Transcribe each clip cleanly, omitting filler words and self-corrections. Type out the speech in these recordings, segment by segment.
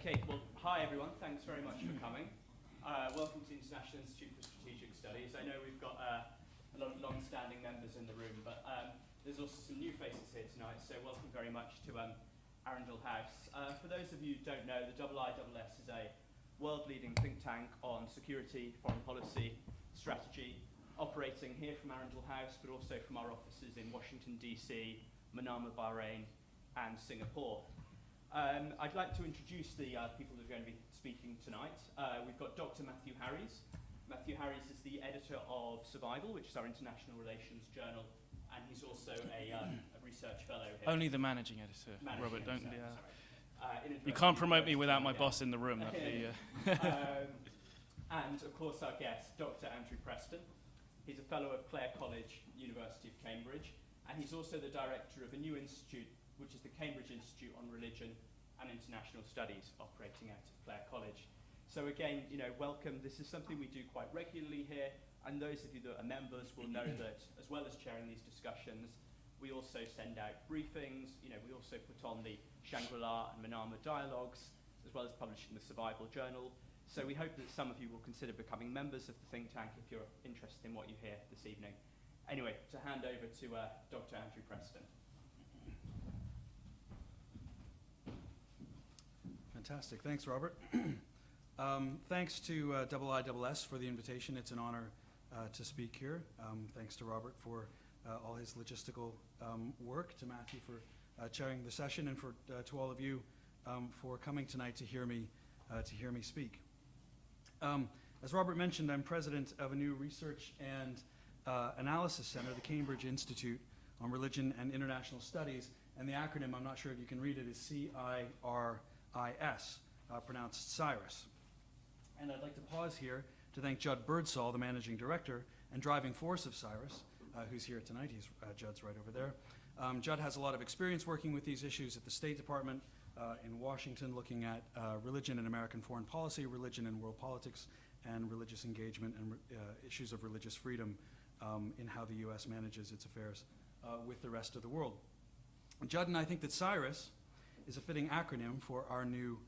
Okay, well, hi everyone. Thanks very much for coming. Welcome to the International Institute for Strategic Studies. I know we've got a lot of long-standing members in the room, but there's also some new faces here tonight, so welcome very much to Arundel House. For those of you who don't know, the IISS is a world-leading think tank on security, foreign policy, strategy, operating here from Arundel House, but also from our offices in Washington, DC, Manama, Bahrain, and Singapore. I'd like to introduce the people who are going to be speaking tonight. We've got Dr. Matthew Harries. Matthew Harries is the editor of Survival, which is our international relations journal, and he's also a research fellow here. Only the managing editor, Robert. Don't. You Inadvertently can't promote me without my boss in the room. That'd be, And of course our guest, Dr. Andrew Preston. He's a fellow of Clare College, University of Cambridge, and he's also the director of a new institute, which is the Cambridge Institute on Religion and International Studies, operating out of Clare College. So again, welcome. This is something we do quite regularly here, and those of you that are members will know that as well as chairing these discussions, we also send out briefings. We also put on the Shangri-La and Manama dialogues, as well as publishing the Survival Journal. So we hope that some of you will consider becoming members of the think tank if you're interested in what you hear this evening. Anyway, to hand over to Dr. Andrew Preston. Fantastic. Thanks, Robert. Thanks to IISS for the invitation. It's an honor to speak here. Thanks to Robert for all his logistical work, to Matthew for chairing the session, and to all of you for coming tonight to hear me speak. As Robert mentioned, I'm president of a new research and analysis center, the Cambridge Institute on Religion and International Studies, and the acronym, I'm not sure if you can read it, is CIRIS, pronounced Cyrus. And I'd like to pause here to thank Judd Birdsall, the managing director and driving force of CIRIS, who's here tonight. Judd's right over there. Judd has a lot of experience working with these issues at the State Department in Washington, looking at religion and American foreign policy, religion and world politics, and religious engagement and issues of religious freedom in how the U.S. manages its affairs with the rest of the world. Judd and I think that CIRIS is a fitting acronym for our new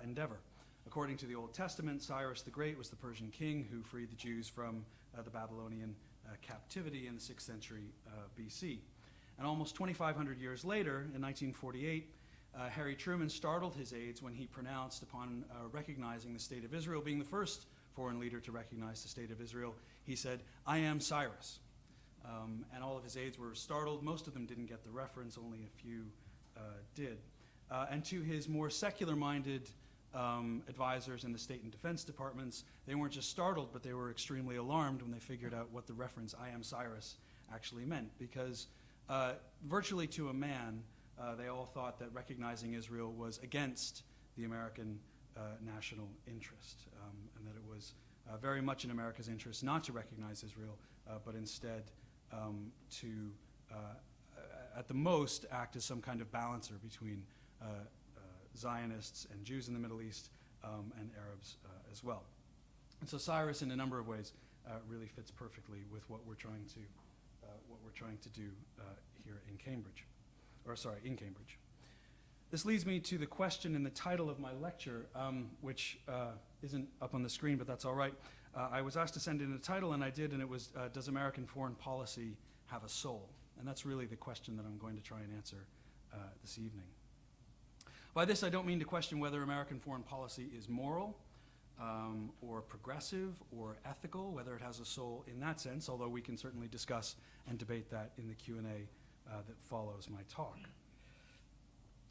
endeavor. According to the Old Testament, Cyrus the Great was the Persian king who freed the Jews from the Babylonian captivity in the 6th century BC. And almost 2,500 years later, in 1948, Harry Truman startled his aides when he pronounced, upon recognizing the State of Israel, being the first foreign leader to recognize the State of Israel, he said, "I am Cyrus." And all of his aides were startled. Most of them didn't get the reference, only a few did. And to his more secular-minded advisors in the State and Defense Departments, they weren't just startled, but they were extremely alarmed when they figured out what the reference "I am Cyrus" actually meant. Because virtually to a man, they all thought that recognizing Israel was against the American national interest, and that it was very much in America's interest not to recognize Israel, but instead to, at the most, act as some kind of balancer between Zionists and Jews in the Middle East, and Arabs as well. And so Cyrus, in a number of ways, really fits perfectly with what we're trying to do here in Cambridge. In Cambridge. This leads me to the question in the title of my lecture, which isn't up on the screen, but that's all right. I was asked to send in a title, and I did, and it was, does American foreign policy have a soul? And that's really the question that I'm going to try and answer this evening. By this, I don't mean to question whether American foreign policy is moral, or progressive, or ethical, whether it has a soul in that sense, although we can certainly discuss and debate that in the Q&A that follows my talk.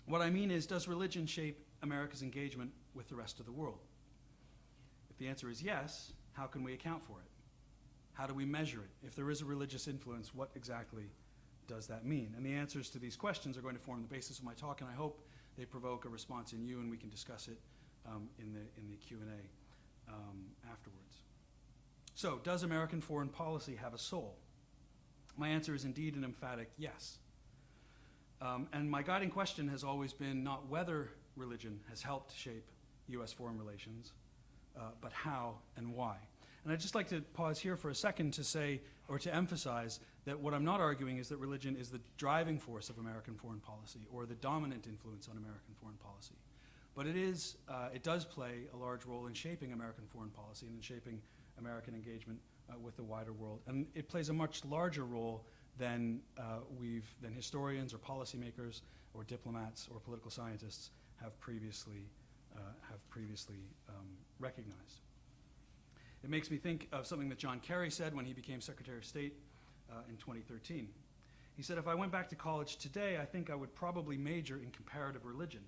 What I mean is, does religion shape America's engagement with the rest of the world? If the answer is yes, how can we account for it? How do we measure it? If there is a religious influence, what exactly does that mean? And the answers to these questions are going to form the basis of my talk, and I hope they provoke a response in you, and we can discuss it in the Q&A afterwards. So, does American foreign policy have a soul? My answer is indeed an emphatic yes. And my guiding question has always been not whether religion has helped shape U.S. foreign relations, but how and why. And I'd just like to pause here for a second to say, or to emphasize, that what I'm not arguing is that religion is the driving force of American foreign policy or the dominant influence on American foreign policy. But it does play a large role in shaping American foreign policy and in shaping American engagement with the wider world. And it plays a much larger role than historians or policymakers or diplomats or political scientists have previously recognized. It makes me think of something that John Kerry said when he became Secretary of State in 2013. He said, "If I went back to college today, I think I would probably major in comparative religion,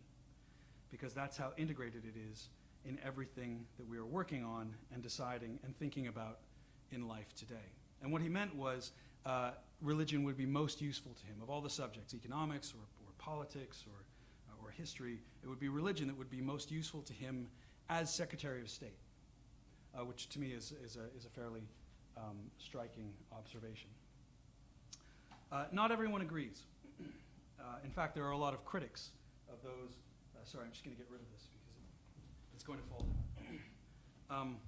because that's how integrated it is in everything that we are working on and deciding and thinking about in life today." And what he meant was religion would be most useful to him. Of all the subjects, economics or politics or history, it would be religion that would be most useful to him as Secretary of State, which to me is a fairly striking observation. Not everyone agrees. In fact, there are a lot of critics of those. Sorry, I'm just going to get rid of this because it's going to fall down.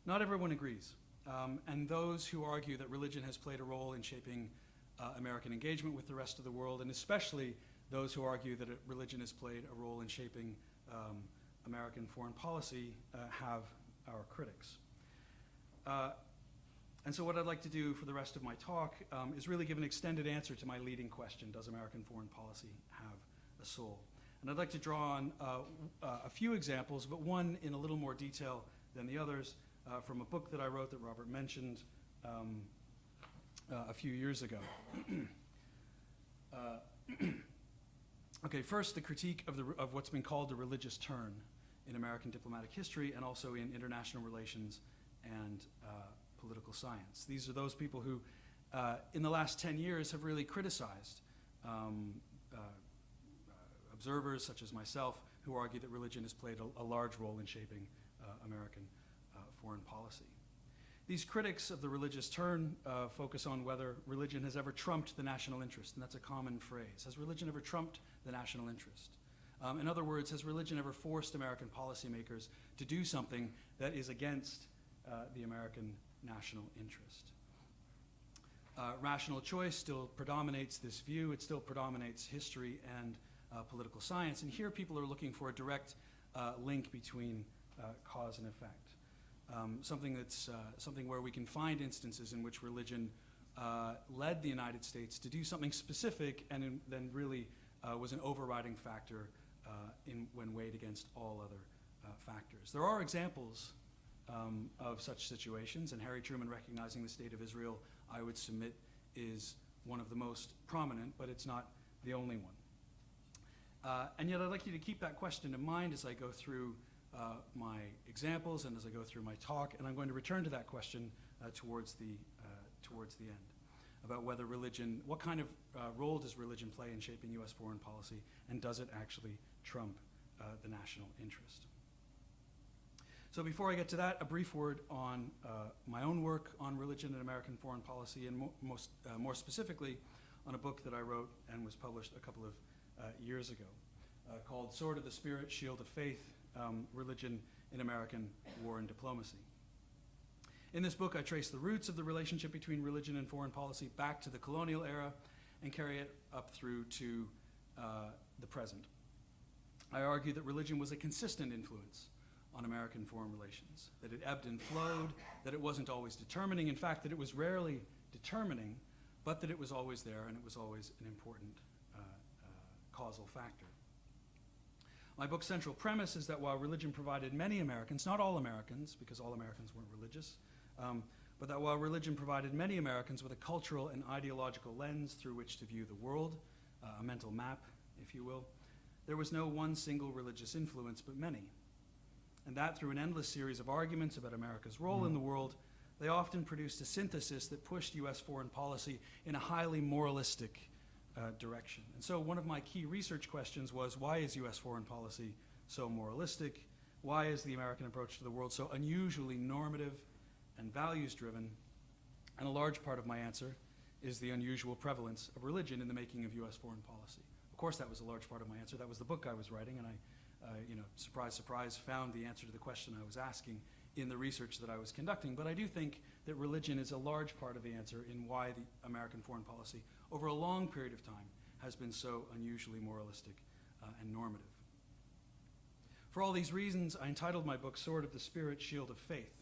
Not everyone agrees. And those who argue that religion has played a role in shaping American engagement with the rest of the world, and especially those who argue that religion has played a role in shaping American foreign policy, have our critics. And so what I'd like to do for the rest of my talk is really give an extended answer to my leading question: does American foreign policy have a soul? And I'd like to draw on a few examples, but one in a little more detail than the others, from a book that I wrote that Robert mentioned a few years ago. Okay, first, the critique of what's been called the religious turn in American diplomatic history and also in international relations and political science. These are those people who, in the last 10 years, have really criticized observers such as myself who argue that religion has played a large role in shaping American foreign policy. These critics of the religious turn focus on whether religion has ever trumped the national interest, and that's a common phrase. Has religion ever trumped the national interest? In other words, has religion ever forced American policymakers to do something that is against the American national interest? Rational choice still predominates this view. It still predominates history and political science. And here people are looking for a direct link between cause and effect. Something where we can find instances in which religion led the United States to do something specific and then really was an overriding factor when weighed against all other factors. There are examples of such situations, and Harry Truman recognizing the state of Israel, I would submit, is one of the most prominent, but it's not the only one. And yet I'd like you to keep that question in mind as I go through my examples and as I go through my talk, and I'm going to return to that question towards the end, about whether religion, what kind of role does religion play in shaping U.S. foreign policy, and does it actually trump the national interest? So before I get to that, a brief word on my own work on religion and American foreign policy, and more specifically on a book that I wrote and was published a couple of years ago, called Sword of the Spirit, Shield of Faith, Religion in American War and Diplomacy. In this book, I trace the roots of the relationship between religion and foreign policy back to the colonial era and carry it up through to the present. I argue that religion was a consistent influence on American foreign relations, that it ebbed and flowed, that it wasn't always determining, in fact, that it was rarely determining, but that it was always there and it was always an important causal factor. My book's central premise is that while religion provided many Americans, not all Americans, because all Americans weren't religious, but that while religion provided many Americans with a cultural and ideological lens through which to view the world, a mental map, if you will, there was no one single religious influence, but many. And that through an endless series of arguments about America's role in the world, they often produced a synthesis that pushed U.S. foreign policy in a highly moralistic direction. And so one of my key research questions was, why is U.S. foreign policy so moralistic? Why is the American approach to the world so unusually normative and values-driven? And a large part of my answer is the unusual prevalence of religion in the making of U.S. foreign policy. Of course, that was a large part of my answer. That was the book I was writing, and I surprise, surprise, found the answer to the question I was asking in the research that I was conducting. But I do think that religion is a large part of the answer in why the American foreign policy, over a long period of time, has been so unusually moralistic and normative. For all these reasons, I entitled my book Sword of the Spirit, Shield of Faith,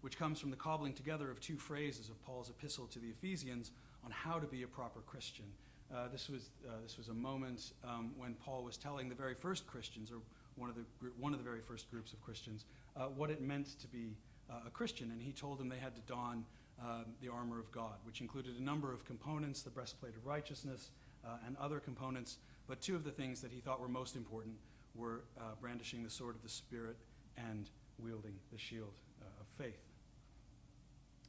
which comes from the cobbling together of two phrases of Paul's epistle to the Ephesians on how to be a proper Christian. This was a moment when Paul was telling the very first Christians, or one of the very first groups of Christians, what it meant to be a Christian, and he told them they had to don the armor of God, which included a number of components, the breastplate of righteousness and other components, but two of the things that he thought were most important were brandishing the sword of the Spirit and wielding the shield of faith.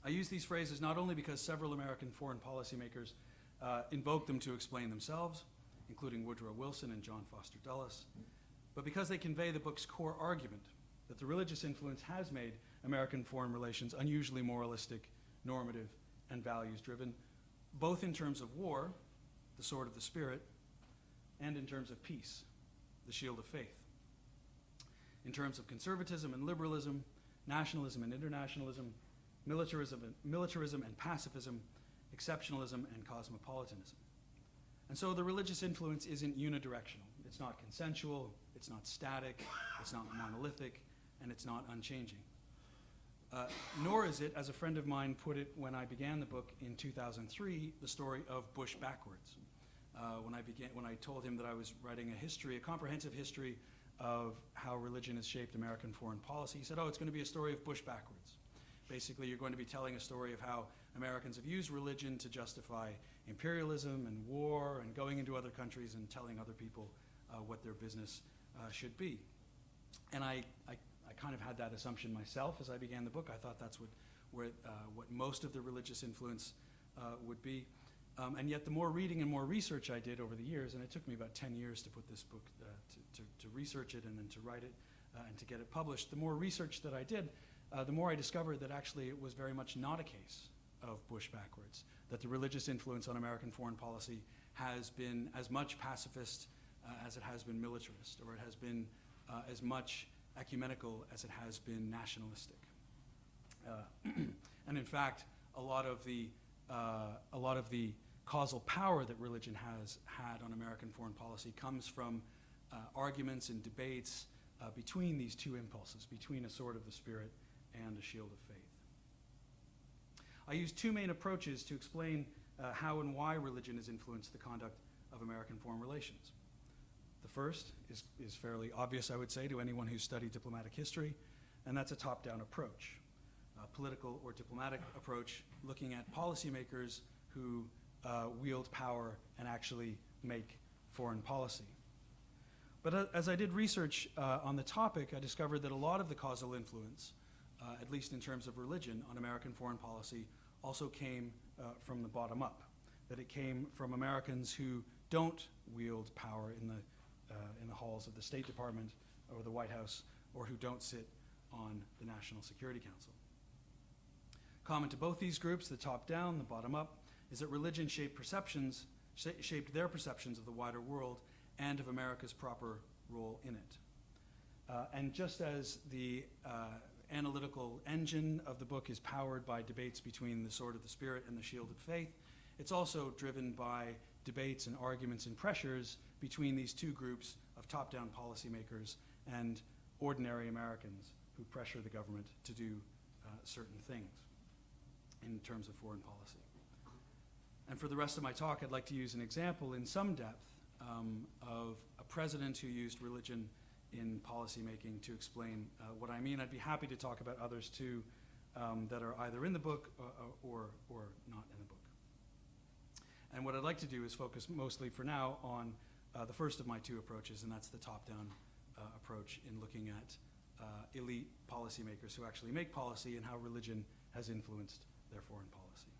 I use these phrases not only because several American foreign policymakers invoked them to explain themselves, including Woodrow Wilson and John Foster Dulles, but because they convey the book's core argument that the religious influence has made American foreign relations unusually moralistic, normative, and values-driven, both in terms of war, the sword of the Spirit, and in terms of peace, the shield of faith. In terms of conservatism and liberalism, nationalism and internationalism, militarism and pacifism, exceptionalism and cosmopolitanism. And so the religious influence isn't unidirectional. It's not consensual, it's not static, it's not monolithic, and it's not unchanging. Nor is it, as a friend of mine put it when I began the book in 2003, the story of Bush backwards. When I told him that I was writing a comprehensive history of how religion has shaped American foreign policy, he said, "Oh, it's going to be a story of Bush backwards. Basically, you're going to be telling a story of how Americans have used religion to justify imperialism and war and going into other countries and telling other people what their business should be." And I kind of had that assumption myself as I began the book. I thought that's what most of the religious influence would be. And yet the more reading and more research I did over the years, and it took me about 10 years to put this book, to research it and then to write it and to get it published, the more research that I did, the more I discovered that actually it was very much not a case of Bush backwards, that the religious influence on American foreign policy has been as much pacifist as it has been militarist, or it has been as much ecumenical as it has been nationalistic. And in fact, a lot of the causal power that religion has had on American foreign policy comes from arguments and debates between these two impulses, between a sword of the Spirit and a shield of faith. I use two main approaches to explain how and why religion has influenced the conduct of American foreign relations. The first is fairly obvious, I would say, to anyone who's studied diplomatic history, and that's a top-down approach, a political or diplomatic approach looking at policymakers who wield power and actually make foreign policy. But as I did research on the topic, I discovered that a lot of the causal influence, at least in terms of religion, on American foreign policy also came from the bottom up, that it came from Americans who don't wield power in the halls of the State Department or the White House, or who don't sit on the National Security Council. Common to both these groups, the top down, the bottom up, is that religion shaped their perceptions of the wider world and of America's proper role in it. And just as the analytical engine of the book is powered by debates between the sword of the Spirit and the shield of faith, it's also driven by debates and arguments and pressures between these two groups of top-down policymakers and ordinary Americans who pressure the government to do certain things in terms of foreign policy. And for the rest of my talk, I'd like to use an example in some depth of a president who used religion in policymaking to explain what I mean. I'd be happy to talk about others too that are either in the book or not in the book. And what I'd like to do is focus mostly for now on the first of my two approaches, and that's the top-down approach in looking at elite policymakers who actually make policy and how religion has influenced their foreign policy.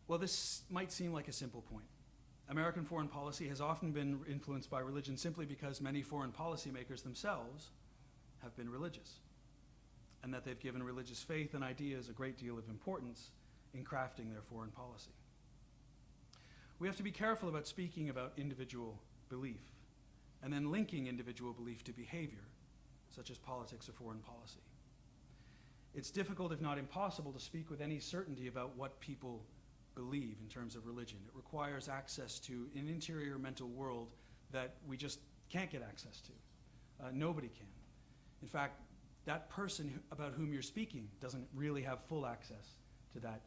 Well, this might seem like a simple point. American foreign policy has often been influenced by religion simply because many foreign policymakers themselves have been religious, and that they've given religious faith and ideas a great deal of importance in crafting their foreign policy. We have to be careful about speaking about individual belief and then linking individual belief to behavior, such as politics or foreign policy. It's difficult, if not impossible, to speak with any certainty about what people believe in terms of religion. It requires access to an interior mental world that we just can't get access to. Nobody can. In fact, that person about whom you're speaking doesn't really have full access to that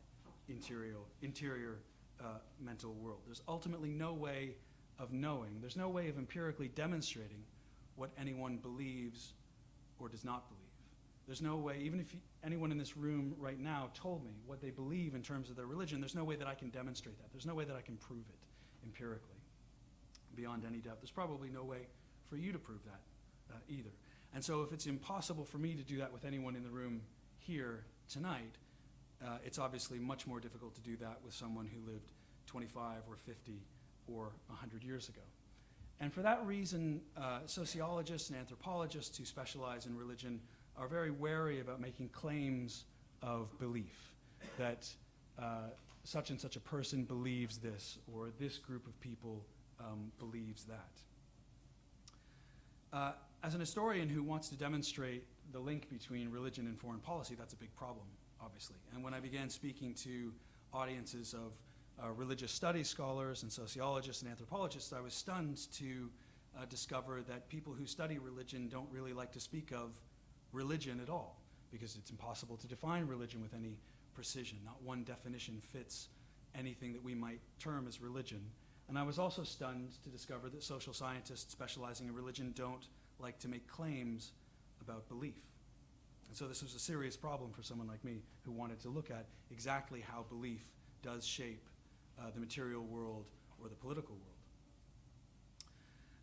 interior mental world. There's ultimately no way of knowing, there's no way of empirically demonstrating what anyone believes or does not believe. There's no way, even if anyone in this room right now told me what they believe in terms of their religion, there's no way that I can demonstrate that. There's no way that I can prove it empirically, beyond any doubt. There's probably no way for you to prove that either. And so if it's impossible for me to do that with anyone in the room here tonight, it's obviously much more difficult to do that with someone who lived 25 or 50 or 100 years ago. And for that reason, sociologists and anthropologists who specialize in religion are very wary about making claims of belief, that such and such a person believes this, or this group of people believes that. As an historian who wants to demonstrate the link between religion and foreign policy, that's a big problem, obviously. And when I began speaking to audiences of religious studies scholars and sociologists and anthropologists, I was stunned to discover that people who study religion don't really like to speak of religion at all, because it's impossible to define religion with any precision. Not one definition fits anything that we might term as religion. And I was also stunned to discover that social scientists specializing in religion don't like to make claims about belief. And so this was a serious problem for someone like me who wanted to look at exactly how belief does shape the material world or the political world.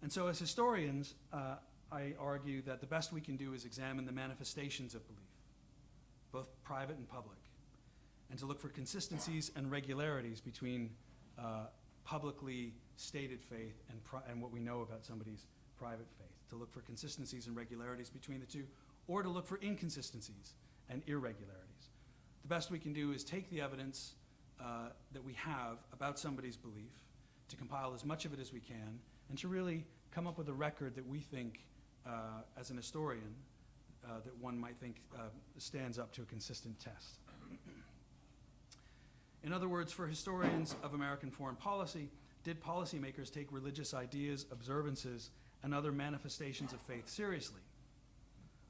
And so as historians, I argue that the best we can do is examine the manifestations of belief, both private and public, and to look for consistencies and regularities between publicly stated faith and what we know about somebody's private faith, to look for consistencies and regularities between the two, or to look for inconsistencies and irregularities. The best we can do is take the evidence that we have about somebody's belief, to compile as much of it as we can, and to really come up with a record that we think, as an historian, that one might think stands up to a consistent test. In other words, for historians of American foreign policy, did policymakers take religious ideas, observances, and other manifestations of faith seriously?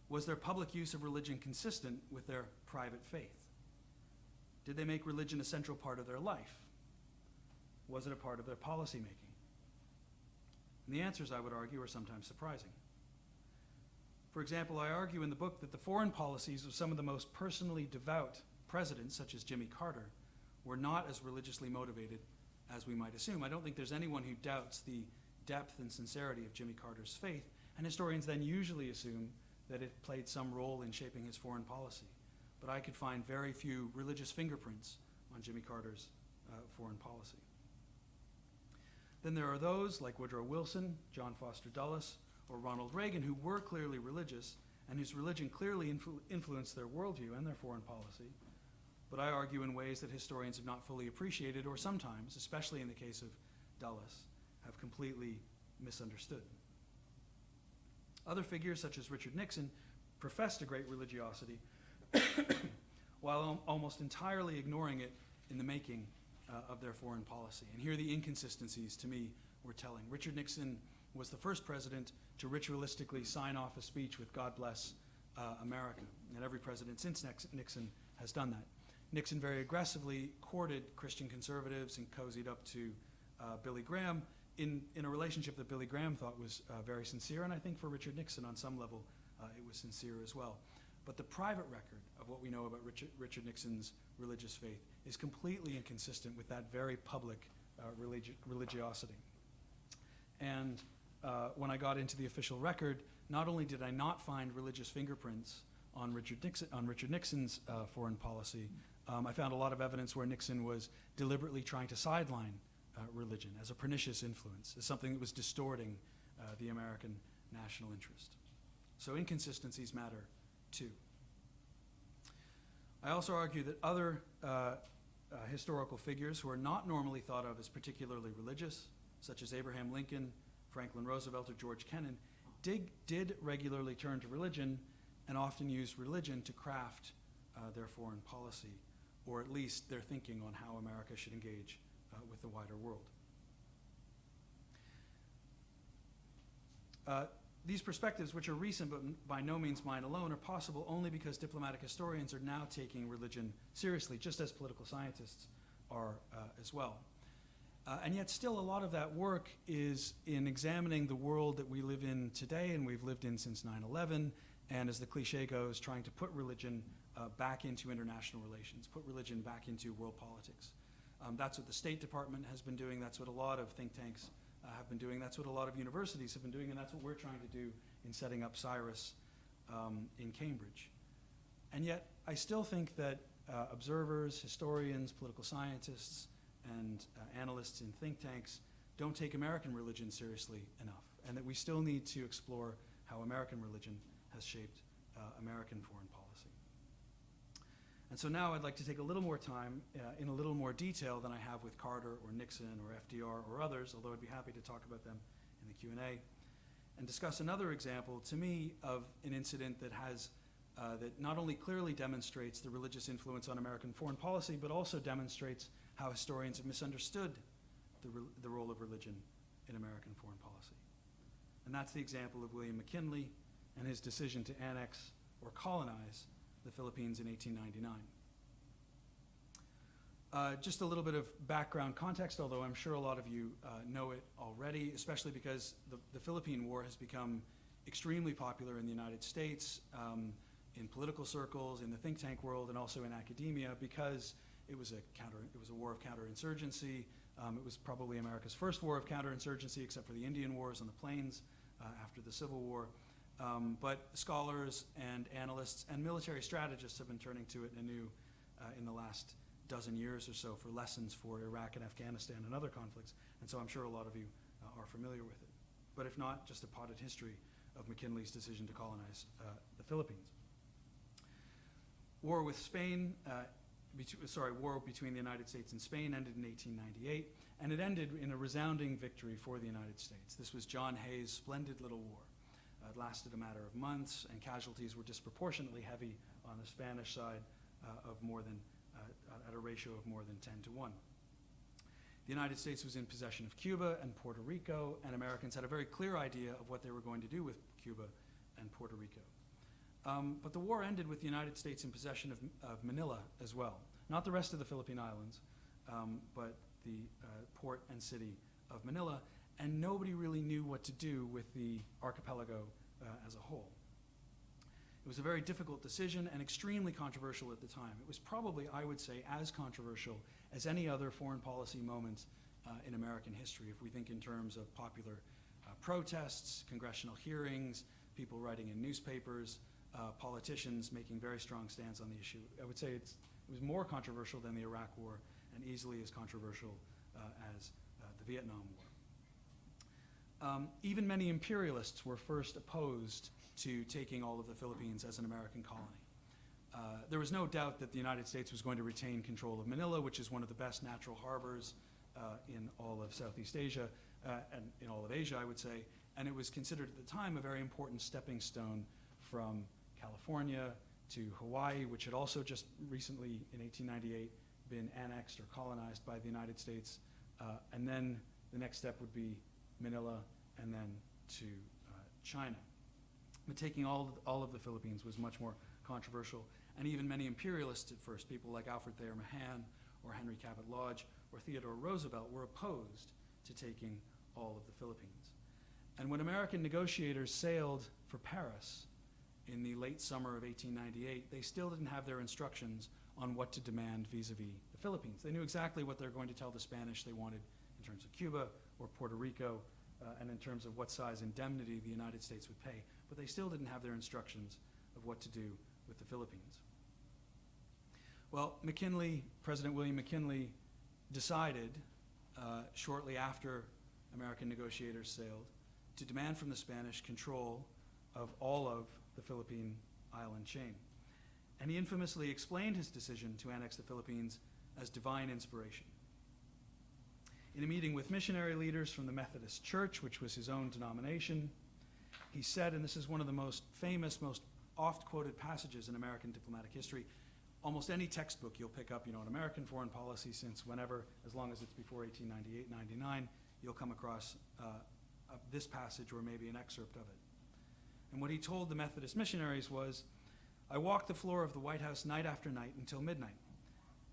Was their public use of religion consistent with their private faith? Did they make religion a central part of their life? Was it a part of their policymaking? And the answers, I would argue, are sometimes surprising. For example, I argue in the book that the foreign policies of some of the most personally devout presidents, such as Jimmy Carter, were not as religiously motivated as we might assume. I don't think there's anyone who doubts the depth and sincerity of Jimmy Carter's faith, and historians then usually assume that it played some role in shaping his foreign policy. But I could find very few religious fingerprints on Jimmy Carter's foreign policy. Then there are those like Woodrow Wilson, John Foster Dulles, or Ronald Reagan who were clearly religious and whose religion clearly influenced their worldview and their foreign policy. But I argue in ways that historians have not fully appreciated, or sometimes, especially in the case of Dulles, have completely misunderstood. Other figures, such as Richard Nixon, professed a great religiosity while almost entirely ignoring it in the making of their foreign policy. And here the inconsistencies, to me, were telling. Richard Nixon was the first president to ritualistically sign off a speech with "God bless America," and every president since Nixon has done that. Nixon very aggressively courted Christian conservatives and cozied up to Billy Graham in a relationship that Billy Graham thought was very sincere, and I think for Richard Nixon on some level it was sincere as well. But the private record of what we know about Richard Nixon's religious faith is completely inconsistent with that very public religiosity. And when I got into the official record, not only did I not find religious fingerprints on Richard Nixon's foreign policy, I found a lot of evidence where Nixon was deliberately trying to sideline religion as a pernicious influence, as something that was distorting the American national interest. So inconsistencies matter too. I also argue that other historical figures who are not normally thought of as particularly religious, such as Abraham Lincoln, Franklin Roosevelt, or George Kennan, did regularly turn to religion and often used religion to craft their foreign policy, or at least their thinking on how America should engage with the wider world. These perspectives, which are recent but by no means mine alone, are possible only because diplomatic historians are now taking religion seriously, just as political scientists are as well. And yet still a lot of that work is in examining the world that we live in today and we've lived in since 9/11, and as the cliche goes, trying to put religion back into international relations, put religion back into world politics. That's what the State Department has been doing. That's what a lot of think tanks have been doing. That's what a lot of universities have been doing, and that's what we're trying to do in setting up CIRUS in Cambridge. And yet, I still think that observers, historians, political scientists, and analysts in think tanks don't take American religion seriously enough, and that we still need to explore how American religion has shaped American foreign policy. And so now I'd like to take a little more time in a little more detail than I have with Carter or Nixon or FDR or others, although I'd be happy to talk about them in the Q&A, and discuss another example, to me, of an incident that has that not only clearly demonstrates the religious influence on American foreign policy, but also demonstrates how historians have misunderstood the role of religion in American foreign policy. And that's the example of William McKinley and his decision to annex or colonize the Philippines in 1899. Just a little bit of background context, although I'm sure a lot of you know it already, especially because the Philippine War has become extremely popular in the United States, in political circles, in the think tank world, and also in academia, because it was a war of counterinsurgency. It was probably America's first war of counterinsurgency, except for the Indian Wars on the plains after the Civil War. But scholars and analysts and military strategists have been turning to it anew in the last dozen years or so for lessons for Iraq and Afghanistan and other conflicts. And so I'm sure a lot of you are familiar with it. But if not, just a potted history of McKinley's decision to colonize the Philippines. War between the United States and Spain ended in 1898, and it ended in a resounding victory for the United States. This was John Hay's splendid little war. It lasted a matter of months, and casualties were disproportionately heavy on the Spanish side at a ratio of more than 10-1. The United States was in possession of Cuba and Puerto Rico, and Americans had a very clear idea of what they were going to do with Cuba and Puerto Rico. But the war ended with the United States in possession of Manila as well. Not the rest of the Philippine Islands, but the port and city of Manila, and nobody really knew what to do with the archipelago as a whole. It was a very difficult decision and extremely controversial at the time. It was probably, I would say, as controversial as any other foreign policy moment in American history, if we think in terms of popular protests, congressional hearings, people writing in newspapers, politicians making very strong stands on the issue. I would say it was more controversial than the Iraq War and easily as controversial as the Vietnam War. Even many imperialists were first opposed to taking all of the Philippines as an American colony. There was no doubt that the United States was going to retain control of Manila, which is one of the best natural harbors in all of Southeast Asia, and in all of Asia, I would say, and it was considered at the time a very important stepping stone from California to Hawaii, which had also just recently, in 1898, been annexed or colonized by the United States. And then the next step would be Manila, and then to China. But taking all of the Philippines was much more controversial, and even many imperialists at first, people like Alfred Thayer Mahan or Henry Cabot Lodge or Theodore Roosevelt, were opposed to taking all of the Philippines. And when American negotiators sailed for Paris in the late summer of 1898, they still didn't have their instructions on what to demand vis-a-vis the Philippines. They knew exactly what they're going to tell the Spanish they wanted in terms of Cuba or Puerto Rico, and in terms of what size indemnity the United States would pay, but they still didn't have their instructions of what to do with the Philippines. Well, President William McKinley decided, shortly after American negotiators sailed, to demand from the Spanish control of all of the Philippine island chain. And he infamously explained his decision to annex the Philippines as divine inspiration. In a meeting with missionary leaders from the Methodist Church, which was his own denomination, he said, and this is one of the most famous, most oft-quoted passages in American diplomatic history, almost any textbook you'll pick up, in American foreign policy since whenever, as long as it's before 1898, 99, you'll come across this passage or maybe an excerpt of it. And what he told the Methodist missionaries was, "I walked the floor of the White House night after night until midnight.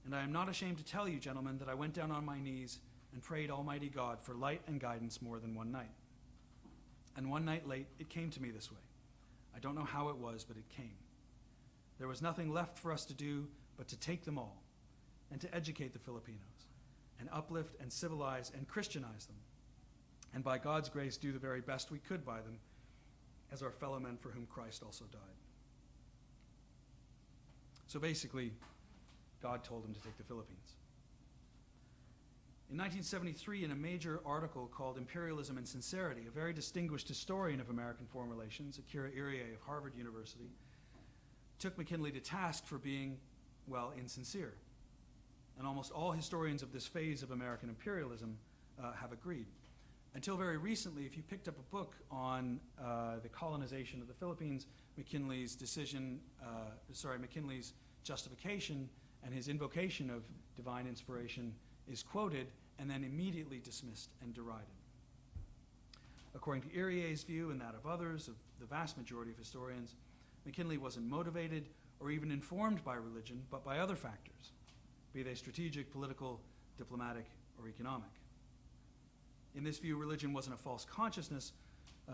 And I am not ashamed to tell you, gentlemen, that I went down on my knees and prayed Almighty God for light and guidance more than one night. And one night late, it came to me this way. I don't know how it was, but it came. There was nothing left for us to do but to take them all and to educate the Filipinos and uplift and civilize and Christianize them, and by God's grace do the very best we could by them as our fellow men for whom Christ also died." So basically, God told him to take the Philippines. In 1973, in a major article called Imperialism and Sincerity, a very distinguished historian of American foreign relations, Akira Irie of Harvard University, took McKinley to task for being, well, insincere. And almost all historians of this phase of American imperialism have agreed. Until very recently, if you picked up a book on the colonization of the Philippines, McKinley's justification and his invocation of divine inspiration is quoted and then immediately dismissed and derided. According to Irie's view and that of others, of the vast majority of historians, McKinley wasn't motivated or even informed by religion, but by other factors, be they strategic, political, diplomatic, or economic. In this view, religion wasn't a false consciousness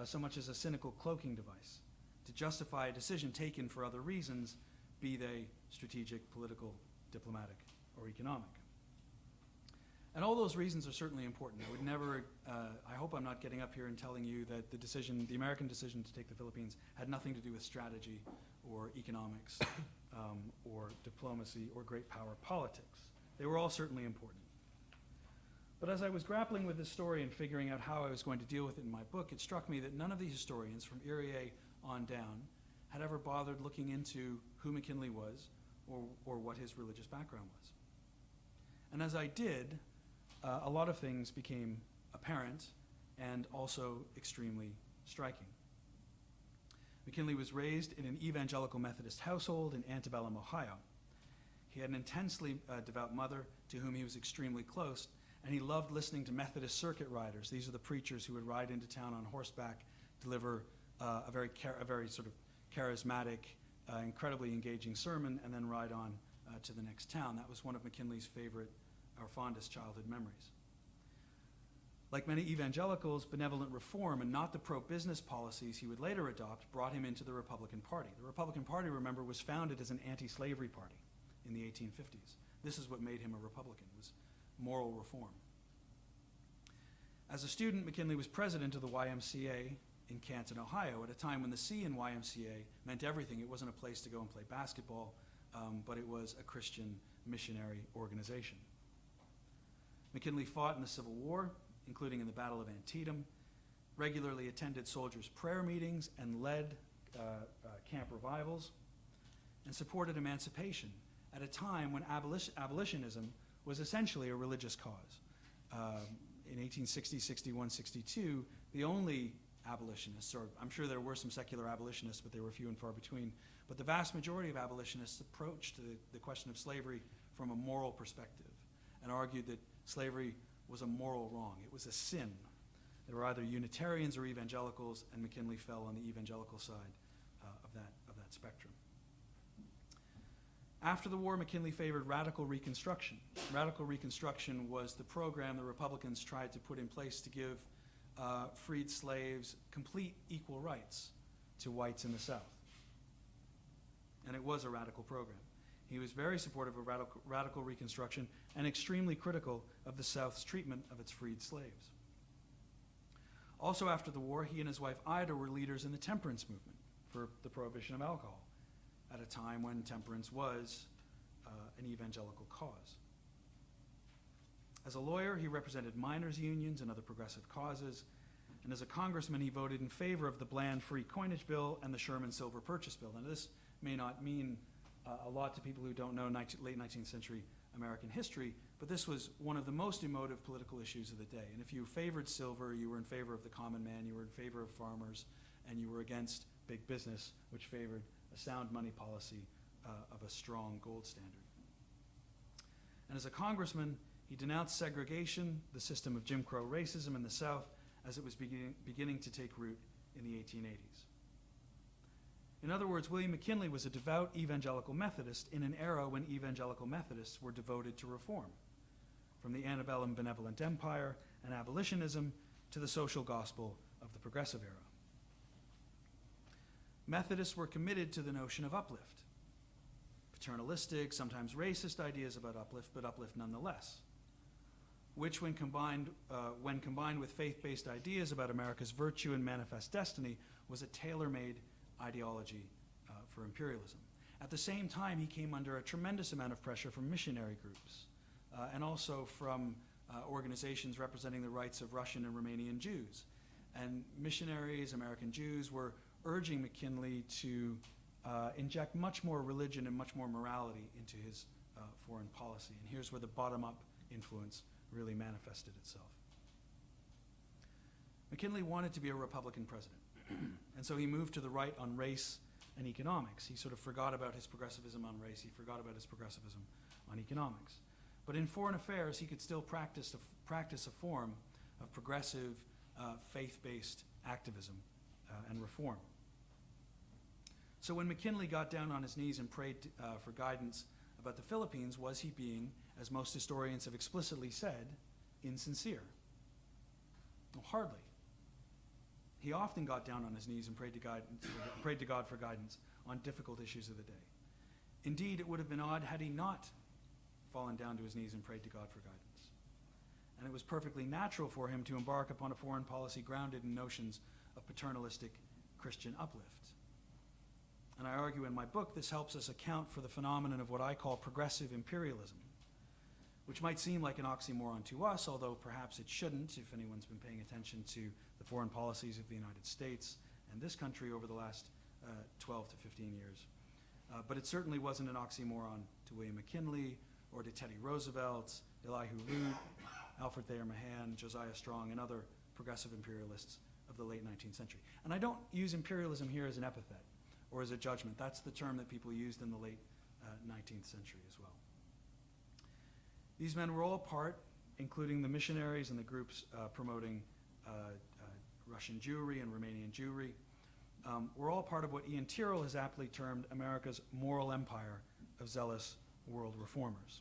so much as a cynical cloaking device to justify a decision taken for other reasons, be they strategic, political, diplomatic, or economic. And all those reasons are certainly important. I would never, I hope I'm not getting up here and telling you that the American decision to take the Philippines had nothing to do with strategy or economics or diplomacy or great power politics. They were all certainly important. But as I was grappling with this story and figuring out how I was going to deal with it in my book, it struck me that none of the historians from Irie on down had ever bothered looking into who McKinley was or what his religious background was. And as I did, a lot of things became apparent and also extremely striking. McKinley was raised in an evangelical Methodist household in Antebellum, Ohio. He had an intensely devout mother to whom he was extremely close, and he loved listening to Methodist circuit riders. These are the preachers who would ride into town on horseback, deliver a very sort of charismatic, incredibly engaging sermon, and then ride on to the next town. That was one of McKinley's favorite or fondest childhood memories. Like many evangelicals, benevolent reform and not the pro-business policies he would later adopt brought him into the Republican Party. The Republican Party, remember, was founded as an anti-slavery party in the 1850s. This is what made him a Republican, was moral reform. As a student, McKinley was president of the YMCA in Canton, Ohio, at a time when the C in YMCA meant everything. It wasn't a place to go and play basketball, but it was a Christian missionary organization. McKinley fought in the Civil War, including in the Battle of Antietam, regularly attended soldiers' prayer meetings and led camp revivals, and supported emancipation at a time when abolitionism was essentially a religious cause. In 1860, 61, 62, the only abolitionists, or I'm sure there were some secular abolitionists, but they were few and far between, but the vast majority of abolitionists approached the question of slavery from a moral perspective and argued that slavery was a moral wrong. It was a sin. There were either Unitarians or evangelicals, and McKinley fell on the evangelical side of that spectrum. After the war, McKinley favored radical Reconstruction. Radical Reconstruction was the program the Republicans tried to put in place to give freed slaves complete equal rights to whites in the South. And it was a radical program. He was very supportive of radical Reconstruction and extremely critical of the South's treatment of its freed slaves. Also after the war, he and his wife Ida were leaders in the temperance movement for the prohibition of alcohol at a time when temperance was an evangelical cause. As a lawyer, he represented miners' unions and other progressive causes, and as a congressman, he voted in favor of the Bland Free Coinage Bill and the Sherman Silver Purchase Bill. Now, this may not mean a lot to people who don't know late 19th century American history, but this was one of the most emotive political issues of the day. And if you favored silver, you were in favor of the common man, you were in favor of farmers, and you were against big business, which favored a sound money policy of a strong gold standard. And as a congressman, he denounced segregation, the system of Jim Crow racism in the South, as it was beginning to take root in the 1880s. In other words, William McKinley was a devout evangelical Methodist in an era when evangelical Methodists were devoted to reform, from the antebellum benevolent empire and abolitionism to the social gospel of the progressive era. Methodists were committed to the notion of uplift, paternalistic, sometimes racist ideas about uplift, but uplift nonetheless, which when combined with faith-based ideas about America's virtue and manifest destiny was a tailor-made ideology for imperialism. At the same time, he came under a tremendous amount of pressure from missionary groups and also from organizations representing the rights of Russian and Romanian Jews. And missionaries, American Jews, were urging McKinley to inject much more religion and much more morality into his foreign policy. And here's where the bottom-up influence really manifested itself. McKinley wanted to be a Republican president, and so he moved to the right on race and economics. He sort of forgot about his progressivism on race. He forgot about his progressivism on economics. But in foreign affairs, he could still practice a form of progressive, faith-based activism and reform. So when McKinley got down on his knees and prayed for guidance about the Philippines, was he being, as most historians have explicitly said, insincere? Well, hardly. He often got down on his knees and prayed to God for guidance on difficult issues of the day. Indeed, it would have been odd had he not fallen down to his knees and prayed to God for guidance. And it was perfectly natural for him to embark upon a foreign policy grounded in notions of paternalistic Christian uplift. And I argue in my book this helps us account for the phenomenon of what I call progressive imperialism, which might seem like an oxymoron to us, although perhaps it shouldn't if anyone's been paying attention to the foreign policies of the United States and this country over the last 12 to 15 years. But it certainly wasn't an oxymoron to William McKinley or to Teddy Roosevelt, Elihu Root, Alfred Thayer Mahan, Josiah Strong, and other progressive imperialists of the late 19th century. And I don't use imperialism here as an epithet or as a judgment. That's the term that people used in the late 19th century as well. These men were all part, including the missionaries and the groups promoting Russian Jewry and Romanian Jewry, were all part of what Ian Tyrrell has aptly termed America's moral empire of zealous world reformers.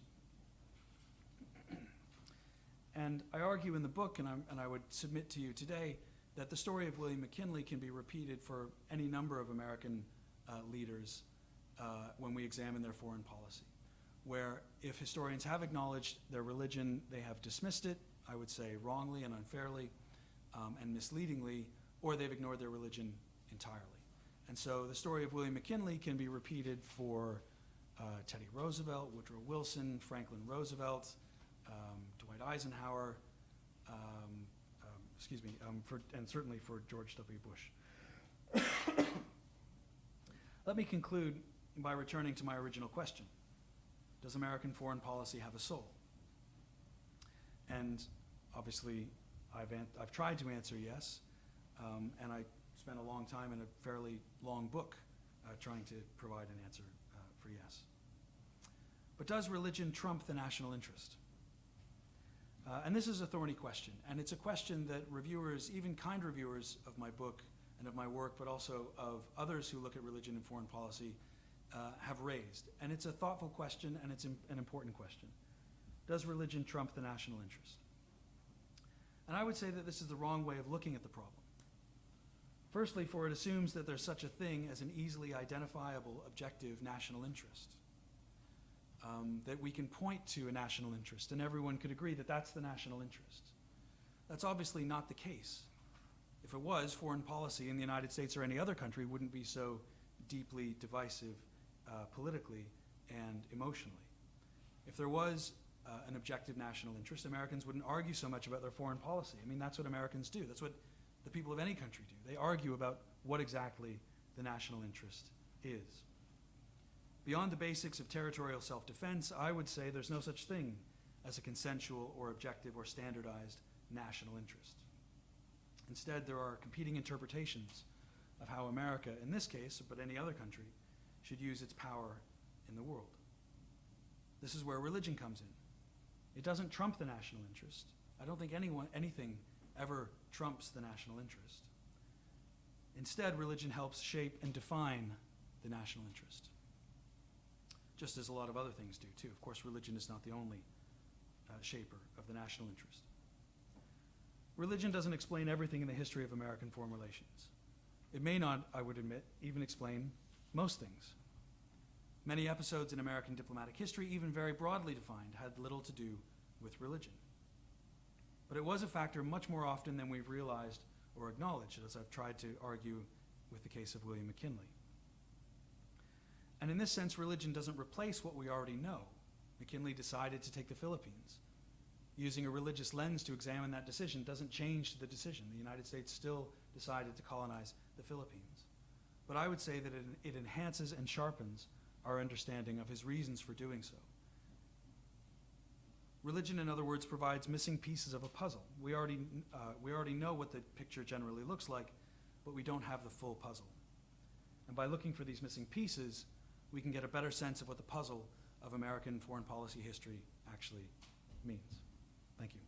And I argue in the book, and I would submit to you today, that the story of William McKinley can be repeated for any number of American leaders when we examine their foreign policy, where if historians have acknowledged their religion, they have dismissed it, I would say wrongly and unfairly and misleadingly, or they've ignored their religion entirely. And so the story of William McKinley can be repeated for Teddy Roosevelt, Woodrow Wilson, Franklin Roosevelt, Dwight Eisenhower, and certainly for George W. Bush. Let me conclude by returning to my original question. Does American foreign policy have a soul? And obviously, I've tried to answer yes, and I spent a long time in a fairly long book trying to provide an answer for yes. But does religion trump the national interest? And this is a thorny question, and it's a question that reviewers, even kind reviewers of my book and of my work, but also of others who look at religion and foreign policy, have raised. And it's a thoughtful question, and it's an important question. Does religion trump the national interest? And I would say that this is the wrong way of looking at the problem. Firstly, for it assumes that there's such a thing as an easily identifiable objective national interest. That we can point to a national interest, and everyone could agree that that's the national interest. That's obviously not the case. If it was, foreign policy in the United States or any other country wouldn't be so deeply divisive politically and emotionally. If there was an objective national interest, Americans wouldn't argue so much about their foreign policy. I mean, that's what Americans do. That's what the people of any country do. They argue about what exactly the national interest is. Beyond the basics of territorial self-defense, I would say there's no such thing as a consensual or objective or standardized national interest. Instead, there are competing interpretations of how America, in this case, but any other country, should use its power in the world. This is where religion comes in. It doesn't trump the national interest. I don't think anything ever trumps the national interest. Instead, religion helps shape and define the national interest, just as a lot of other things do, too. Of course, religion is not the only shaper of the national interest. Religion doesn't explain everything in the history of American foreign relations. It may not, I would admit, even explain most things. Many episodes in American diplomatic history, even very broadly defined, had little to do with religion. But it was a factor much more often than we've realized or acknowledged, as I've tried to argue with the case of William McKinley. And in this sense, religion doesn't replace what we already know. McKinley decided to take the Philippines. Using a religious lens to examine that decision doesn't change the decision. The United States still decided to colonize the Philippines. But I would say that it enhances and sharpens our understanding of his reasons for doing so. Religion, in other words, provides missing pieces of a puzzle. We already know what the picture generally looks like, but we don't have the full puzzle. And by looking for these missing pieces, we can get a better sense of what the puzzle of American foreign policy history actually means. Thank you.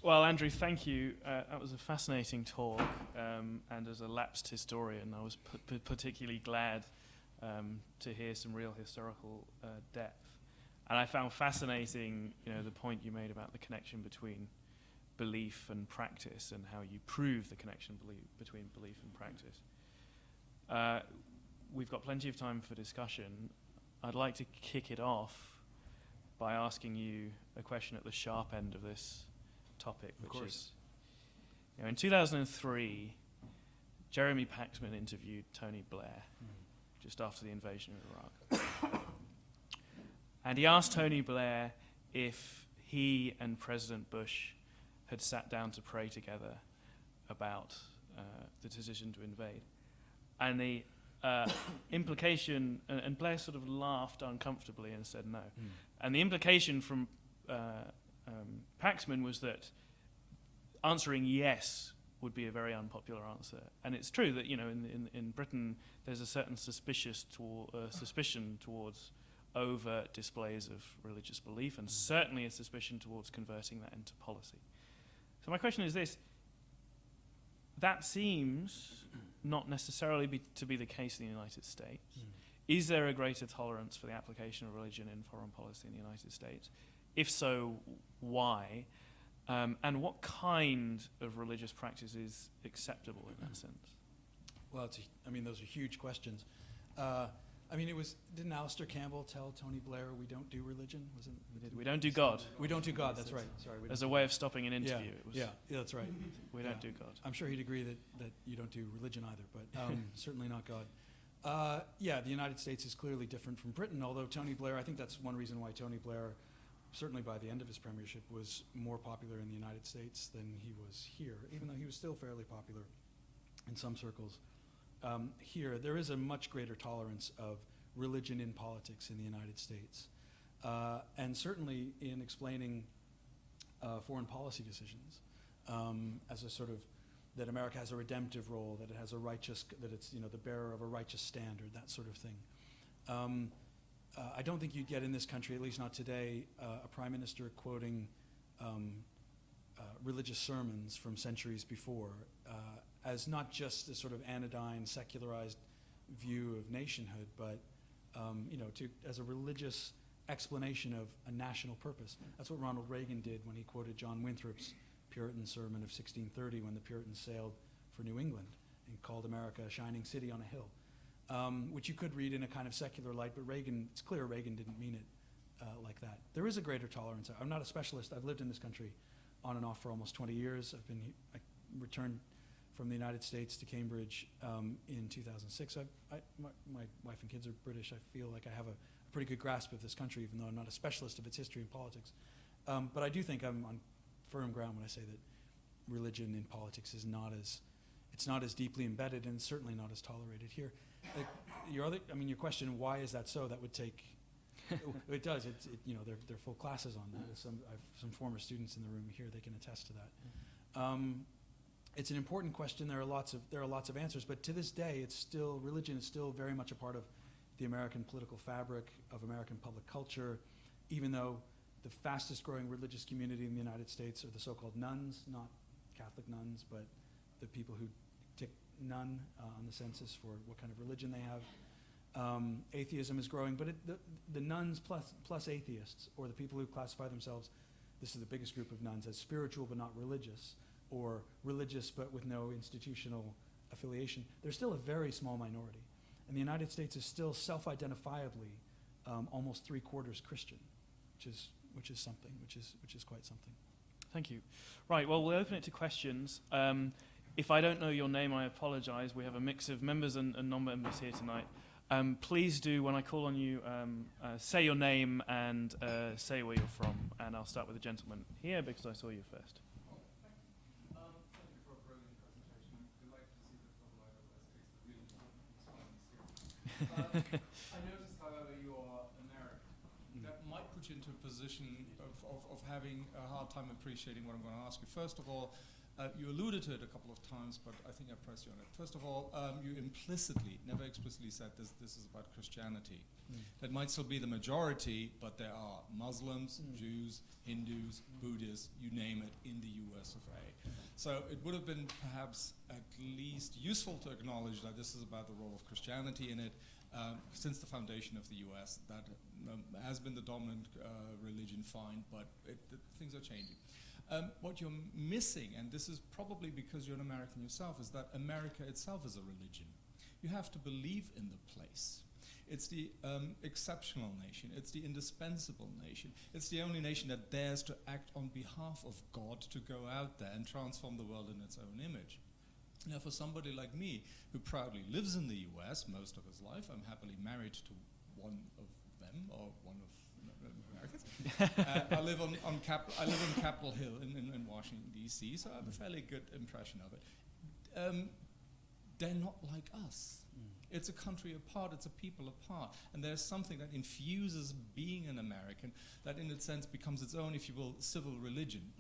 Well, Andrew, thank you. That was a fascinating talk, and as a lapsed historian, I was particularly glad to hear some real historical depth. And I found fascinating, the point you made about the connection between belief and practice, and how you prove the connection between belief and practice. We've got plenty of time for discussion. I'd like to kick it off by asking you a question at the sharp end of this topic, which is, in 2003, Jeremy Paxman interviewed Tony Blair just after the invasion of Iraq. And he asked Tony Blair if he and President Bush had sat down to pray together about the decision to invade. And the implication, and Blair sort of laughed uncomfortably and said no. And the implication from Paxman was that answering yes would be a very unpopular answer. And it's true that, in Britain, there's a certain suspicion towards overt displays of religious belief, and certainly a suspicion towards converting that into policy. So my question is this: that seems not necessarily to be the case in the United States. Is there a greater tolerance for the application of religion in foreign policy in the United States? If so, why? And what kind of religious practice is acceptable in that sense? Well, those are huge questions. Didn't Alistair Campbell tell Tony Blair, "We don't do religion"? We don't do God. We don't do God. That's right. Sorry. As a way of stopping an interview. Yeah, that's right. We don't do God. I'm sure he'd agree that you don't do religion either, but certainly not God. The United States is clearly different from Britain, although Tony Blair, I think that's one reason why Tony Blair, certainly by the end of his premiership, was more popular in the United States than he was here, even though he was still fairly popular in some circles. Here, there is a much greater tolerance of religion in politics in the United States, and certainly in explaining foreign policy decisions as a sort of, that America has a redemptive role, that it has a righteous, that it's the bearer of a righteous standard, that sort of thing. I don't think you'd get in this country, at least not today, a prime minister quoting religious sermons from centuries before as not just a sort of anodyne, secularized view of nationhood, but as a religious explanation of a national purpose. That's what Ronald Reagan did when he quoted John Winthrop's Puritan sermon of 1630 when the Puritans sailed for New England and called America a shining city on a hill, which you could read in a kind of secular light, but it's clear Reagan didn't mean it like that. There is a greater tolerance. I'm not a specialist. I've lived in this country on and off for almost 20 years. I returned from the United States to Cambridge in 2006. My wife and kids are British. I feel like I have a pretty good grasp of this country, even though I'm not a specialist of its history and politics. But I do think I'm on firm ground when I say that religion in politics is not as deeply embedded, and certainly not as tolerated here. Your question, why is that so? That would take. It does. There are full classes on that. I have some former students in the room here. They can attest to that. it's an important question. There are lots of answers, but to this day, religion is still very much a part of the American political fabric, of American public culture, even though the fastest growing religious community in the United States are the so-called nuns, not Catholic nuns, but the people who tick nun on the census for what kind of religion they have. Atheism is growing, but the nuns plus atheists, or the people who classify themselves, this is the biggest group of nuns, as spiritual but not religious, or religious but with no institutional affiliation, they're still a very small minority. And the United States is still self-identifiably almost 3/4 Christian, which is something, which is quite something. Thank you. Right, well, we'll open it to questions. If I don't know your name, I apologize. We have a mix of members and non-members here tonight. Please do, when I call on you, say your name and say where you're from. And I'll start with the gentleman here because I saw you first. Thank you for a brilliant presentation. Delighted to see that Global IWS takes the really important science seriously. I noticed, however, you are American. That might put you into a position of having a hard time appreciating what I'm going to ask you. First of all, you alluded to it a couple of times, but I think I pressed you on it. First of all, you implicitly, never explicitly said this is about Christianity. That might still be the majority, but there are Muslims, Jews, Hindus, Buddhists, you name it, in the US of A. So it would have been perhaps at least useful to acknowledge that this is about the role of Christianity in it. Since the foundation of the US, that has been the dominant religion, fine, but things are changing. What you're missing, and this is probably because you're an American yourself, is that America itself is a religion. You have to believe in the place. It's the exceptional nation. It's the indispensable nation. It's the only nation that dares to act on behalf of God, to go out there and transform the world in its own image. Now, for somebody like me, who proudly lives in the US most of his life, I'm happily married to one of them, or one of Americans. I live on Capitol Hill in Washington, D.C., so I have a fairly good impression of it. They're not like us. It's a country apart, it's a people apart, and there's something that infuses being an American that in its sense becomes its own, if you will, civil religion.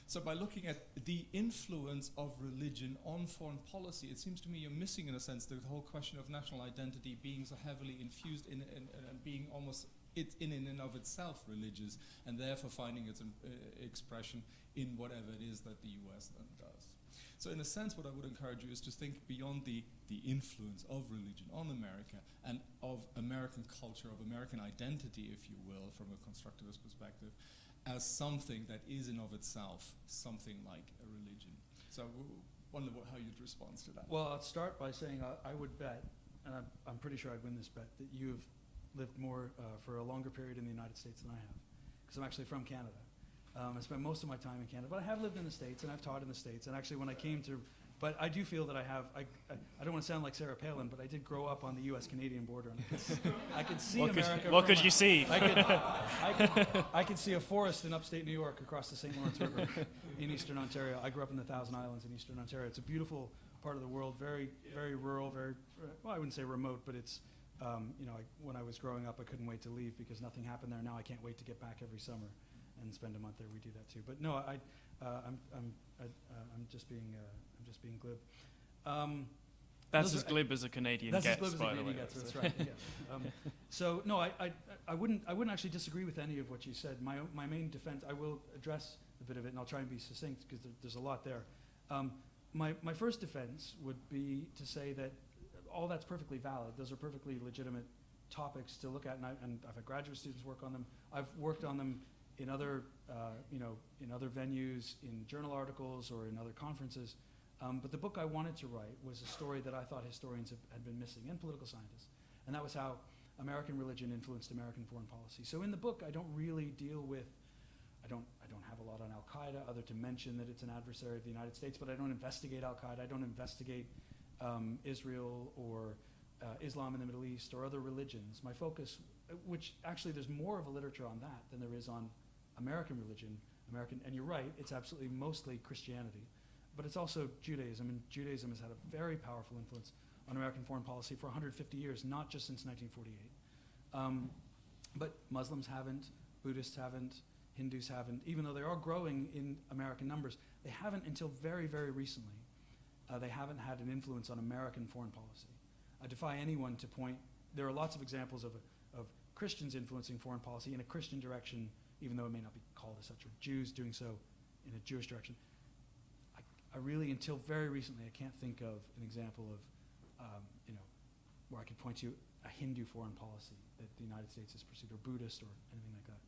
So by looking at the influence of religion on foreign policy, it seems to me you're missing, in a sense, the whole question of national identity being so heavily infused in and being almost in and of itself religious, and therefore finding its expression in whatever it is that the US then does. So in a sense, what I would encourage you is to think beyond the influence of religion on America and of American culture, of American identity, if you will, from a constructivist perspective, as something that is in of itself something like a religion. So I wonder how you'd respond to that. Well, I'll start by saying I would bet, and I'm pretty sure I'd win this bet, that you've lived more for a longer period in the United States than I have, because I'm actually from Canada. I spent most of my time in Canada, but I have lived in the States, and I've taught in the States, and actually when I came to, but I do feel that I don't want to sound like Sarah Palin, but I did grow up on the U.S.-Canadian border, and I could see America. What could you see? I could see a forest in upstate New York across the St. Lawrence River in eastern Ontario. I grew up in the Thousand Islands in eastern Ontario. It's a beautiful part of the world, very, very rural, very, well, I wouldn't say remote, but it's, when I was growing up, I couldn't wait to leave because nothing happened there. Now I can't wait to get back every summer and spend a month there. We do that too. But no, I'm just being glib. That's as glib as a Canadian gets, by the way. That's right. Yeah. So no, I wouldn't actually disagree with any of what you said. My main defense, I will address a bit of it, and I'll try and be succinct because there's a lot there. My first defense would be to say that all that's perfectly valid. Those are perfectly legitimate topics to look at, and I've had graduate students work on them. I've worked on them in other, in other venues, in journal articles, or in other conferences. But the book I wanted to write was a story that I thought historians had been missing, and political scientists, and that was how American religion influenced American foreign policy. So in the book, I don't really deal with, I don't have a lot on Al-Qaeda, other to mention that it's an adversary of the United States, but I don't investigate Al-Qaeda, I don't investigate Israel or Islam in the Middle East or other religions. My focus, which actually there's more of a literature on that than there is on American religion, and you're right, it's absolutely mostly Christianity, but it's also Judaism, and Judaism has had a very powerful influence on American foreign policy for 150 years, not just since 1948. But Muslims haven't, Buddhists haven't, Hindus haven't, even though they are growing in American numbers, they haven't until very, very recently. they haven't had an influence on American foreign policy. I defy anyone to point. There are lots of examples of Christians influencing foreign policy in a Christian direction, even though it may not be called as such, or Jews doing so in a Jewish direction. I really, until very recently, I can't think of an example of, where I could point to a Hindu foreign policy that the United States has pursued, or Buddhist, or anything like that.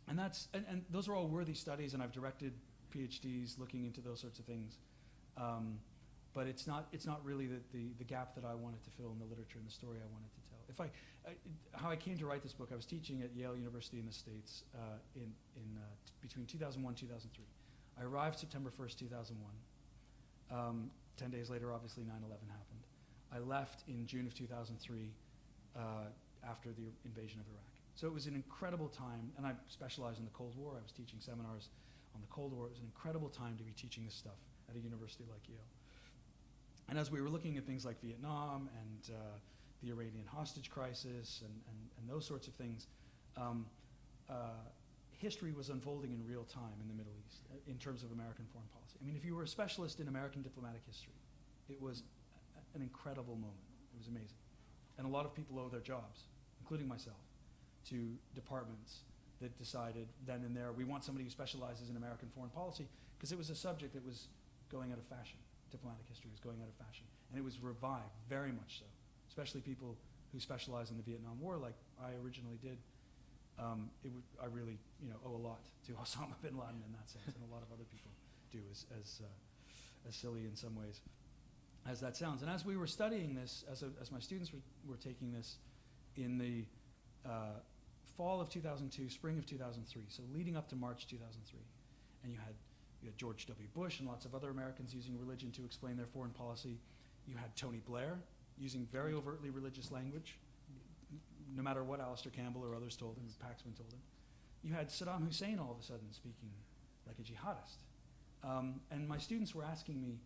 And those are all worthy studies, and I've directed PhDs looking into those sorts of things. But it's not really the gap that I wanted to fill in the literature and the story I wanted to tell. How I came to write this book, I was teaching at Yale University in the States between 2001 and 2003. I arrived September 1st, 2001. 10 days later, obviously, 9/11 happened. I left in June of 2003 after the invasion of Iraq. So it was an incredible time, and I specialized in the Cold War. I was teaching seminars on the Cold War. It was an incredible time to be teaching this stuff at a university like Yale. And as we were looking at things like Vietnam and the Iranian hostage crisis and those sorts of things, history was unfolding in real time in the Middle East in terms of American foreign policy. I mean, if you were a specialist in American diplomatic history, it was an incredible moment. It was amazing. And a lot of people owe their jobs, including myself, to departments that decided then and there, we want somebody who specializes in American foreign policy, because it was a subject that was going out of fashion. Diplomatic history was going out of fashion. And it was revived, very much so, especially people who specialize in the Vietnam War, like I originally did. I really owe a lot to Osama bin Laden in that sense, and a lot of other people do, as silly in some ways as that sounds. And as we were studying this, as my students were taking this in the fall of 2002, spring of 2003, so leading up to March 2003, and you had George W. Bush and lots of other Americans using religion to explain their foreign policy. You had Tony Blair using very overtly religious language, no matter what Alistair Campbell or others told him, Paxman told him. You had Saddam Hussein all of a sudden speaking like a jihadist. And my students were asking me,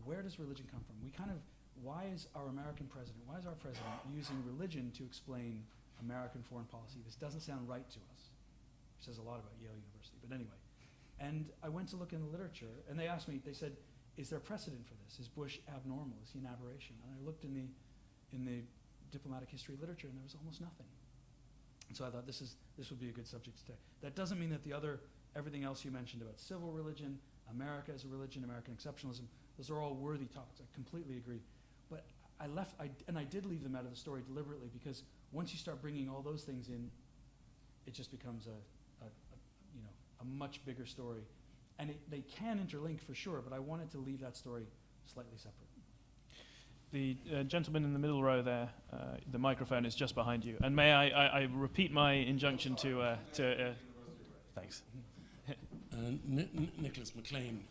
where does religion come from? Why is our president using religion to explain American foreign policy? This doesn't sound right to us. It says a lot about Yale University, but anyway. And I went to look in the literature, and they asked me, they said, is there precedent for this? Is Bush abnormal? Is he an aberration? And I looked in the diplomatic history literature, and there was almost nothing. And so I thought this would be a good subject to take. That doesn't mean that everything else you mentioned about civil religion, America as a religion, American exceptionalism, those are all worthy topics. I completely agree. But I did leave them out of the story deliberately, because once you start bringing all those things in, it just becomes a much bigger story. And they can interlink for sure, but I wanted to leave that story slightly separate. The gentleman in the middle row there, the microphone is just behind you. And may I repeat my injunction to thanks. Nicholas McLean,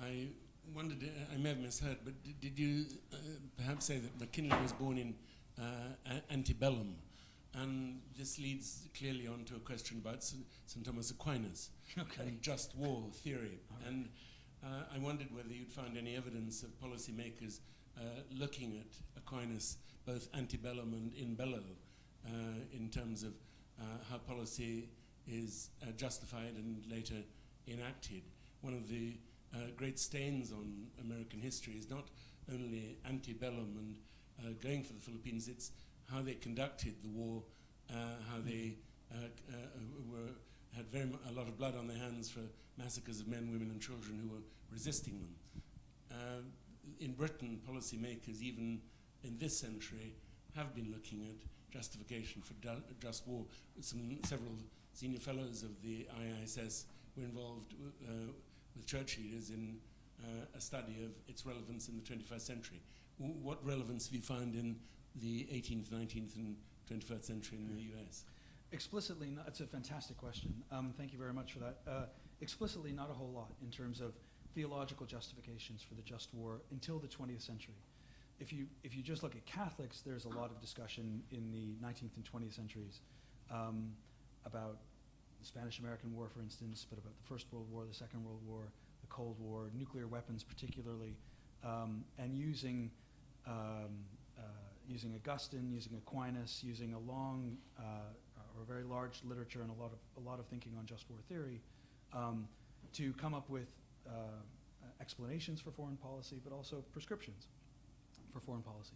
I wondered, I may have misheard, but did you perhaps say that McKinley was born in antebellum? And this leads clearly on to a question about St. Thomas Aquinas and just war theory. And I wondered whether you'd found any evidence of policymakers looking at Aquinas, both antebellum and in bello, in terms of how policy is justified and later enacted. One of the great stains on American history is not only antebellum and going for the Philippines, it's how they conducted the war, how they had a lot of blood on their hands for massacres of men, women, and children who were resisting them. In Britain, policymakers, even in this century, have been looking at justification for just war. Several senior fellows of the IISS were involved with church leaders in a study of its relevance in the 21st century. What relevance have you found in the 18th, 19th, and 21st century in the US? Explicitly, it's a fantastic question. Thank you very much for that. Explicitly, not a whole lot in terms of theological justifications for the just war until the 20th century. If you just look at Catholics, there's a lot of discussion in the 19th and 20th centuries about the Spanish-American War, for instance, but about the First World War, the Second World War, the Cold War, nuclear weapons particularly, and using Augustine, using Aquinas, using a long or a very large literature and a lot of thinking on just war theory to come up with explanations for foreign policy, but also prescriptions for foreign policy.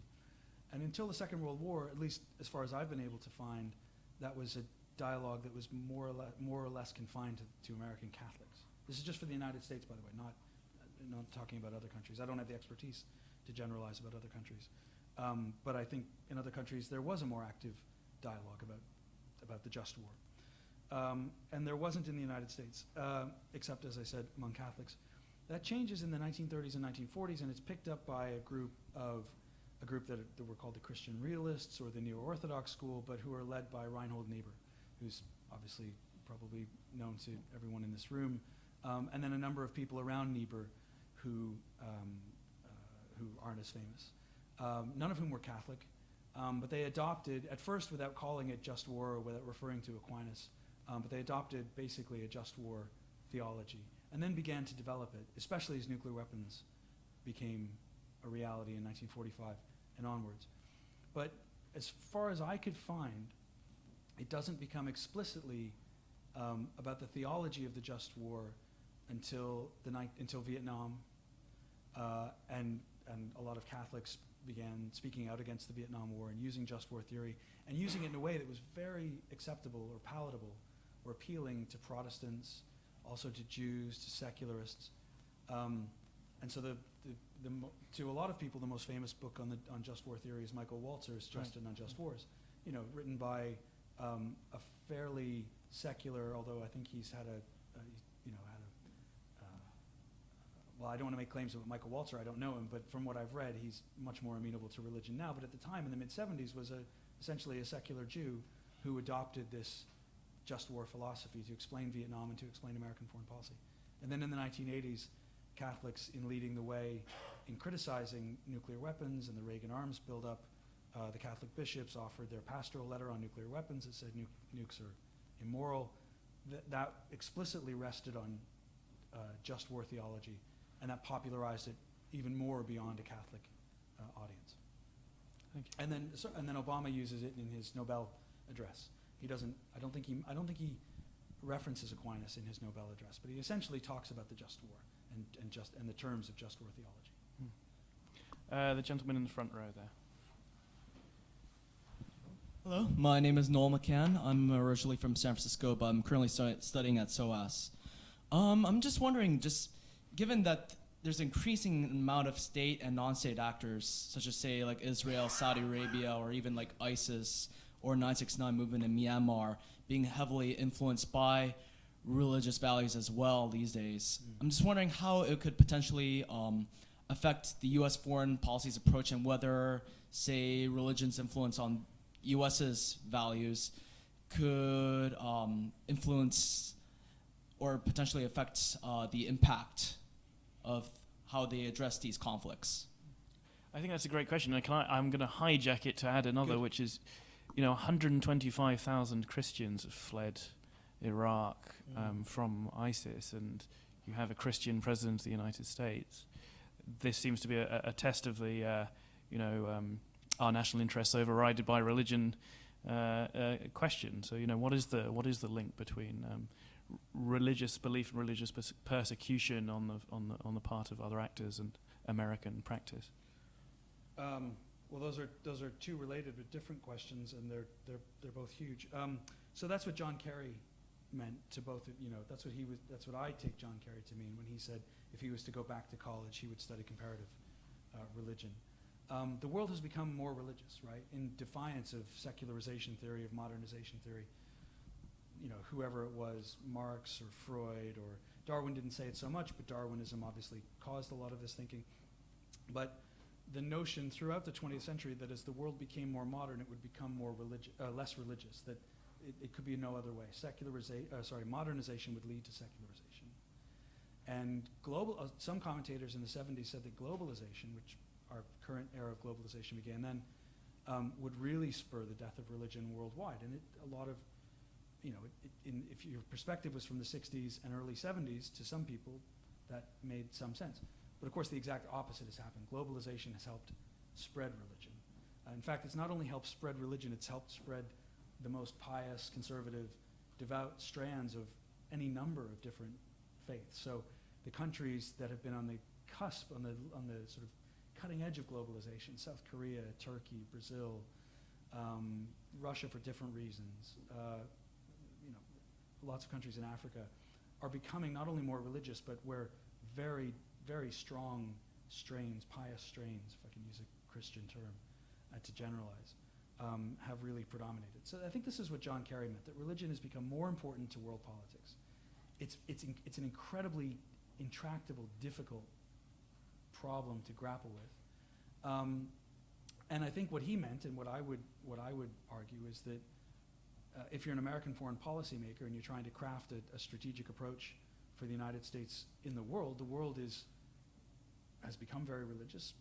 And until the Second World War, at least as far as I've been able to find, that was a dialogue that was more or less confined to American Catholics. This is just for the United States, by the way, not talking about other countries. I don't have the expertise to generalize about other countries. But I think in other countries there was a more active dialogue about the just war. And there wasn't in the United States, except, as I said, among Catholics. That changes in the 1930s and 1940s, and it's picked up by a group that were called the Christian Realists or the Neo-Orthodox school, but who are led by Reinhold Niebuhr, who's obviously probably known to everyone in this room, and then a number of people around Niebuhr who aren't as famous. None of whom were Catholic, but they adopted, at first without calling it just war or without referring to Aquinas, but they adopted basically a just war theology, and then began to develop it, especially as nuclear weapons became a reality in 1945 and onwards. But as far as I could find, it doesn't become explicitly about the theology of the just war until Vietnam, and a lot of Catholics began speaking out against the Vietnam War and using just war theory, and using it in a way that was very acceptable or palatable or appealing to Protestants, also to Jews, to secularists. And so to a lot of people, the most famous book on just war theory is Michael Walzer's Just and Unjust Wars, written by a fairly secular, although I think he's had well, I don't want to make claims about Michael Walzer, I don't know him, but from what I've read, he's much more amenable to religion now. But at the time, in the mid-'70s, was essentially a secular Jew who adopted this just war philosophy to explain Vietnam and to explain American foreign policy. And then in the 1980s, Catholics, in leading the way in criticizing nuclear weapons and the Reagan arms buildup, the Catholic bishops offered their pastoral letter on nuclear weapons that said nukes are immoral. That explicitly rested on just war theology, and that popularized it even more beyond a Catholic audience. Thank you. And then Obama uses it in his Nobel address. He doesn't. I don't think he references Aquinas in his Nobel address, but he essentially talks about the just war and the terms of just war theology. The gentleman in the front row there. Hello, my name is Noel McCann. I'm originally from San Francisco, but I'm currently studying at SOAS. I'm just wondering, given that there's an increasing amount of state and non-state actors, such as, say, like Israel, Saudi Arabia, or even like ISIS or 969 movement in Myanmar, being heavily influenced by religious values as well these days. I'm just wondering how it could potentially affect the U.S. foreign policy's approach, and whether, say, religion's influence on U.S.'s values could influence or potentially affect the impact of how they address these conflicts. I think that's a great question. I'm going to hijack it to add another, Good. which is, 125,000 Christians have fled Iraq from ISIS, and you have a Christian president of the United States. This seems to be a test of the, our national interests overridden by religion question. So, what is the link between religious belief and religious persecution on the part of other actors and American practice? Well, those are two related but different questions, and they're both huge. So that's what John Kerry meant to both. That's what I take John Kerry to mean when he said if he was to go back to college, he would study comparative religion. The world has become more religious, right? In defiance of secularization theory, of modernization theory. Whoever it was, Marx or Freud or Darwin didn't say it so much, but Darwinism obviously caused a lot of this thinking. But the notion throughout the 20th century that as the world became more modern, it would become less religious, that it could be no other way. Modernization would lead to secularization. And some commentators in the 70s said that globalization, which our current era of globalization began then, would really spur the death of religion worldwide. And a lot of, if your perspective was from the 60s and early 70s, to some people, that made some sense. But of course, the exact opposite has happened. Globalization has helped spread religion. In fact, it's not only helped spread religion, it's helped spread the most pious, conservative, devout strands of any number of different faiths. So the countries that have been on the cusp, on the sort of cutting edge of globalization, South Korea, Turkey, Brazil, Russia for different reasons, lots of countries in Africa, are becoming not only more religious, but where very, very strong strains, pious strains, if I can use a Christian term to generalize, have really predominated. So I think this is what John Kerry meant, that religion has become more important to world politics. It's an incredibly intractable, difficult problem to grapple with. And I think what he meant, and what I would argue, is that if you're an American foreign policy maker and you're trying to craft a strategic approach for the United States in the world has become very religious.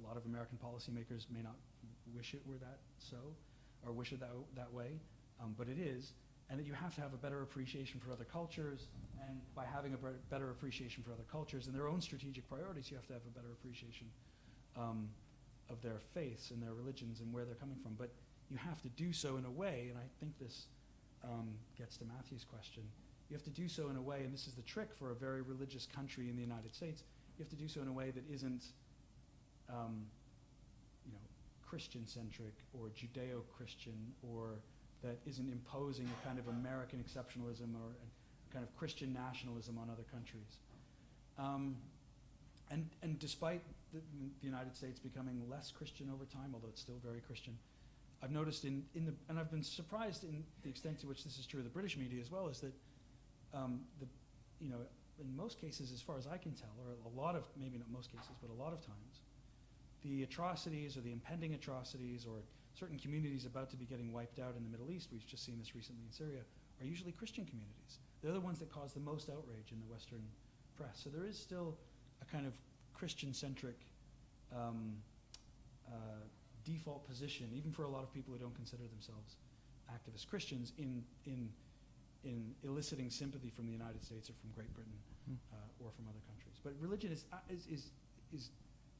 A lot of American policymakers may not wish it were that so, or wish it that way, but it is, and that you have to have a better appreciation for other cultures, and by having a better appreciation for other cultures and their own strategic priorities, you have to have a better appreciation of their faiths and their religions and where they're coming from. But you have to do so in a way, and I think this gets to Matthew's question, you have to do so in a way, and this is the trick for a very religious country in the United States, you have to do so in a way that isn't Christian-centric or Judeo-Christian, or that isn't imposing a kind of American exceptionalism or a kind of Christian nationalism on other countries. And despite the United States becoming less Christian over time, although it's still very Christian, I've noticed and I've been surprised in the extent to which this is true of the British media as well, is that in most cases, as far as I can tell, or a lot of, maybe not most cases, but a lot of times, the atrocities or the impending atrocities or certain communities about to be getting wiped out in the Middle East, we've just seen this recently in Syria, are usually Christian communities. They're the ones that cause the most outrage in the Western press. So there is still a kind of Christian-centric default position, even for a lot of people who don't consider themselves activist Christians, in eliciting sympathy from the United States or from Great Britain or from other countries. But religion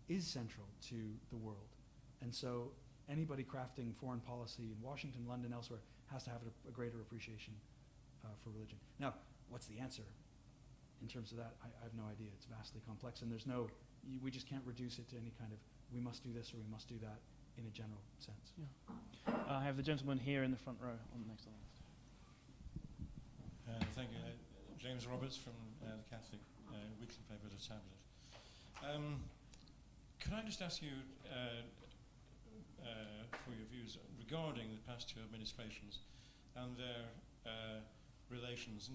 is central to the world, and so anybody crafting foreign policy in Washington, London, elsewhere has to have a greater appreciation for religion. Now, what's the answer in terms of that? I have no idea. It's vastly complex, and we just can't reduce it to any kind of we must do this or we must do that in a general sense. Yeah. I have the gentleman here in the front row on the next line. Thank you. James Roberts from the Catholic weekly paper, The Tablet. Could I just ask you for your views regarding the past two administrations and their relations,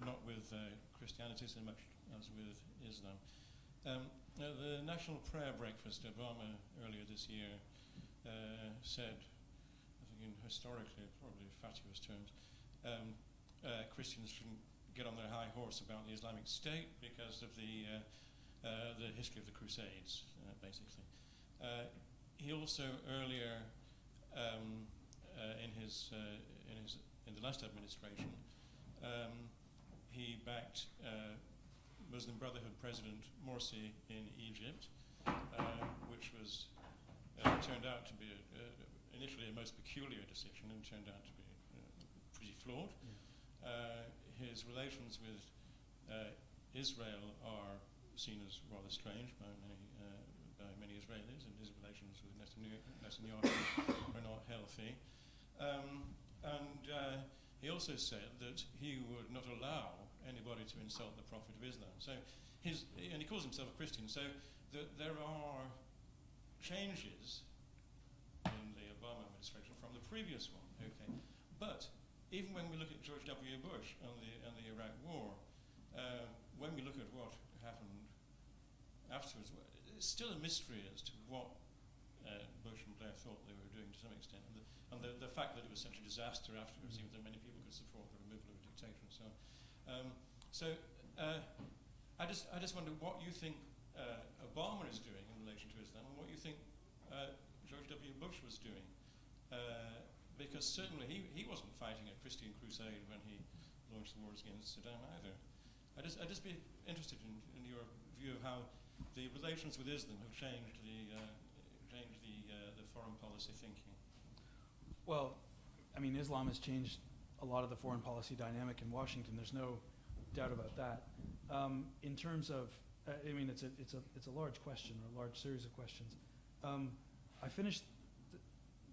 not with Christianity so much as with Islam? The National Prayer Breakfast, Obama earlier this year said, I think in historically probably fatuous terms, Christians shouldn't get on their high horse about the Islamic State because of the history of the Crusades, basically. He also earlier, in the last administration, he backed Muslim Brotherhood President Morsi in Egypt, which was turned out to be initially a most peculiar decision and turned out to be pretty flawed. His relations with Israel are seen as rather strange by many Israelis, and his relations with Netanyahu are not healthy. And he also said that he would not allow anybody to insult the Prophet of Islam. So and he calls himself a Christian. So there are changes in the Obama administration from the previous one. Okay, but even when we look at George W. Bush and the Iraq War, when we look at what happened afterwards, it's still a mystery as to what Bush and Blair thought they were doing to some extent, and the fact that it was such a disaster afterwards, even though many people could support the removal of a dictator and so on. I just wonder what you think Obama is doing in relation to Islam, and what you think George W. Bush was doing. Because certainly he wasn't fighting a Christian crusade when he launched the wars against Saddam either. I'd just be interested in your view of how the relations with Islam have changed the foreign policy thinking. Well, I mean, Islam has changed a lot of the foreign policy dynamic in Washington. There's no doubt about that. In terms of, I mean, it's a large question, or a large series of questions. I finished,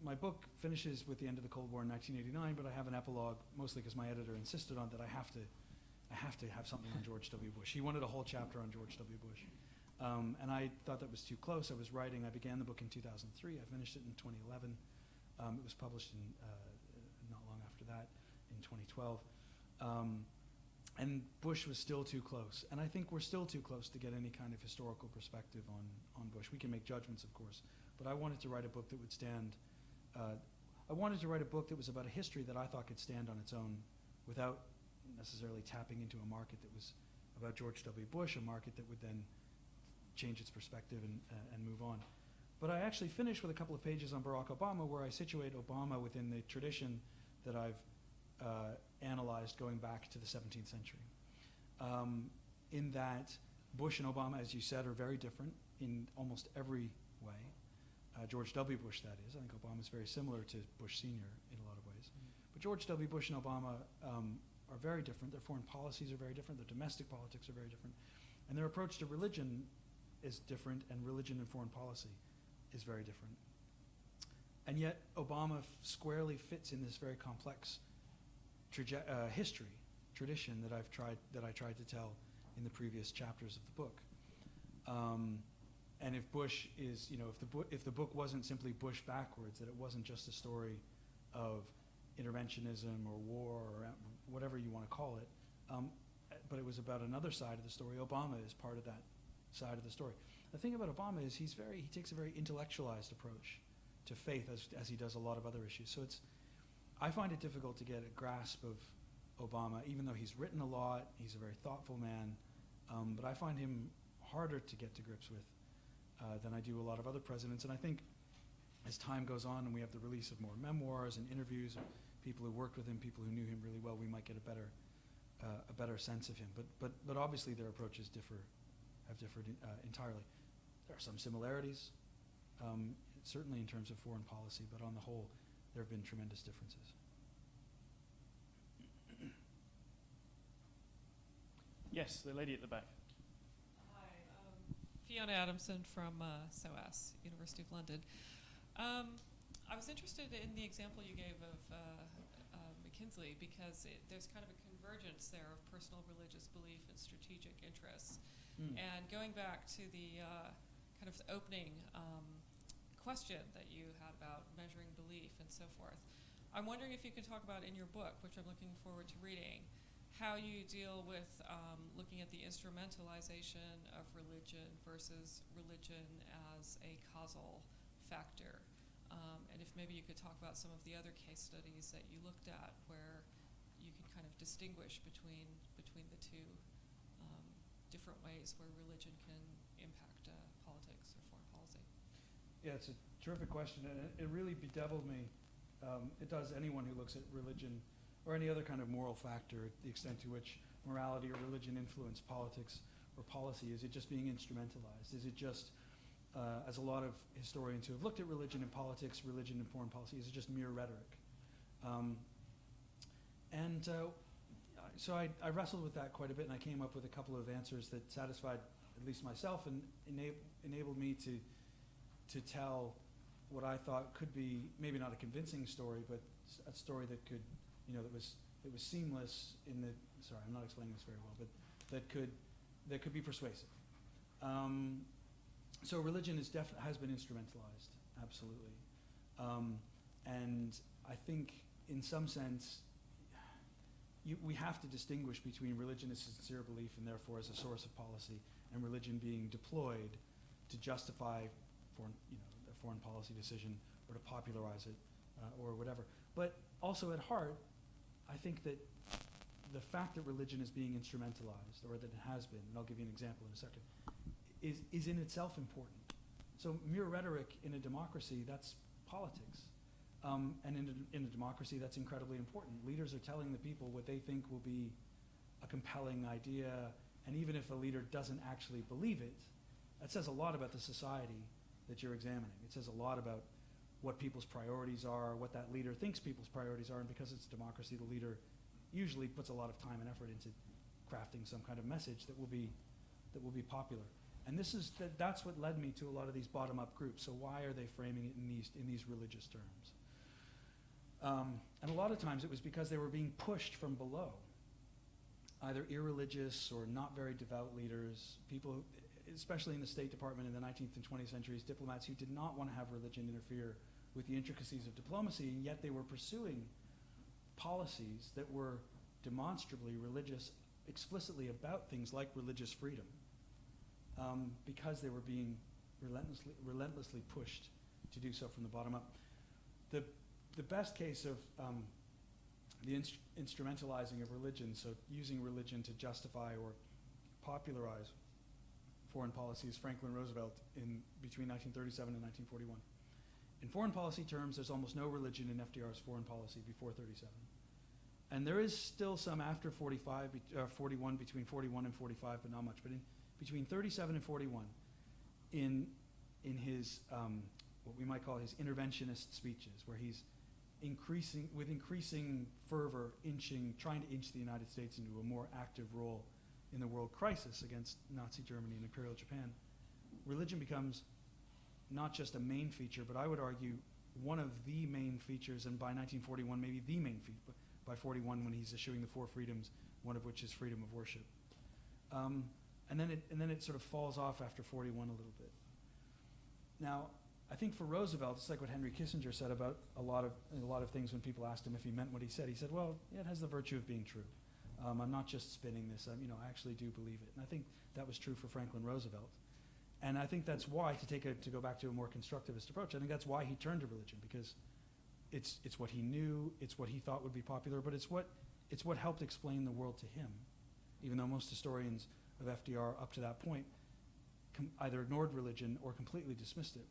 my book finishes with the end of the Cold War in 1989, but I have an epilogue, mostly because my editor insisted on that I have to have something on George W. Bush. He wanted a whole chapter on George W. Bush. And I thought that was too close. I began the book in 2003. I finished it in 2011. It was published in, not long after that, in 2012. And Bush was still too close. And I think we're still too close to get any kind of historical perspective on Bush. We can make judgments, of course. But I wanted to write a book that would stand, I wanted to write a book that was about a history that I thought could stand on its own without necessarily tapping into a market that was about George W. Bush, a market that would then change its perspective and move on. But I actually finished with a couple of pages on Barack Obama where I situate Obama within the tradition that I've analyzed going back to the 17th century. In that Bush and Obama, as you said, are very different in almost every way. George W. Bush, that is. I think Obama is very similar to Bush Sr. in a lot of ways. But George W. Bush and Obama are very different. Their foreign policies are very different. Their domestic politics are very different. And their approach to religion is different, and religion and foreign policy is very different. And yet Obama squarely fits in this very complex history, tradition that I tried to tell in the previous chapters of the book. And if Bush is, if the book wasn't simply Bush backwards, that it wasn't just a story of interventionism or war or whatever you want to call it, but it was about another side of the story. Obama is part of that side of the story. The thing about Obama is he takes a very intellectualized approach to faith, as he does a lot of other issues. So I find it difficult to get a grasp of Obama, even though he's written a lot, he's a very thoughtful man, but I find him harder to get to grips with than I do a lot of other presidents. And I think as time goes on and we have the release of more memoirs and interviews of people who worked with him, people who knew him really well, we might get a better sense of him. But obviously their approaches have differed entirely. There are some similarities, certainly in terms of foreign policy, but on the whole, there have been tremendous differences. Yes, the lady at the back. Hi, Fiona Adamson from SOAS, University of London. I was interested in the example you gave of McKinsey because there's kind of a convergence there of personal religious belief and strategic interests. And going back to the kind of opening question that you had about measuring belief and so forth, I'm wondering if you could talk about in your book, which I'm looking forward to reading, how you deal with looking at the instrumentalization of religion versus religion as a causal factor. And if maybe you could talk about some of the other case studies that you looked at where you can kind of distinguish between the two different ways where religion can impact politics or foreign policy. Yeah, it's a terrific question, and it really bedeviled me. It does anyone who looks at religion or any other kind of moral factor, the extent to which morality or religion influence politics or policy. Is it just being instrumentalized? Is it just, as a lot of historians who have looked at religion and politics, religion and foreign policy, is it just mere rhetoric? So I wrestled with that quite a bit, and I came up with a couple of answers that satisfied at least myself and enabled me to tell what I thought could be maybe not a convincing story, but a story that could, that was seamless in the. Sorry, I'm not explaining this very well, but that could be persuasive. So religion has been instrumentalized, absolutely, and I think in some sense we have to distinguish between religion as sincere belief and therefore as a source of policy, and religion being deployed to justify a foreign policy decision or to popularize it or whatever. But also at heart, I think that the fact that religion is being instrumentalized, or that it has been, and I'll give you an example in a second, is in itself important. So mere rhetoric in a democracy, that's politics. And in a democracy, that's incredibly important. Leaders are telling the people what they think will be a compelling idea, and even if a leader doesn't actually believe it, that says a lot about the society that you're examining. It says a lot about what people's priorities are, what that leader thinks people's priorities are, and because it's a democracy, the leader usually puts a lot of time and effort into crafting some kind of message that will be popular. And that's what led me to a lot of these bottom-up groups. So why are they framing it in these religious terms? And a lot of times it was because they were being pushed from below, either irreligious or not very devout leaders, people, especially in the State Department in the 19th and 20th centuries, diplomats who did not want to have religion interfere with the intricacies of diplomacy, and yet they were pursuing policies that were demonstrably religious, explicitly about things like religious freedom, because they were being relentlessly pushed to do so from the bottom up. The best case of the instrumentalizing of religion, so using religion to justify or popularize foreign policy, is Franklin Roosevelt between 1937 and 1941. In foreign policy terms, there's almost no religion in FDR's foreign policy before 37. And there is still some after 41, between 41 and 45, but not much. But between 37 and 41, in his, what we might call his interventionist speeches, where he's with increasing fervor, trying to inch the United States into a more active role in the world crisis against Nazi Germany and Imperial Japan, religion becomes not just a main feature, but I would argue one of the main features, and by 1941 maybe the main feature, by 41 when he's issuing the 4 freedoms, one of which is freedom of worship. And then it sort of falls off after 41 a little bit. Now, I think for Roosevelt, it's like what Henry Kissinger said about a lot of things when people asked him if he meant what he said. He said, well, yeah, it has the virtue of being true. I'm not just spinning this, I actually do believe it. And I think that was true for Franklin Roosevelt. And I think that's why, to go back to a more constructivist approach, I think that's why he turned to religion, because it's what he knew, it's what he thought would be popular, but it's what helped explain the world to him, even though most historians of FDR up to that point either ignored religion or completely dismissed it.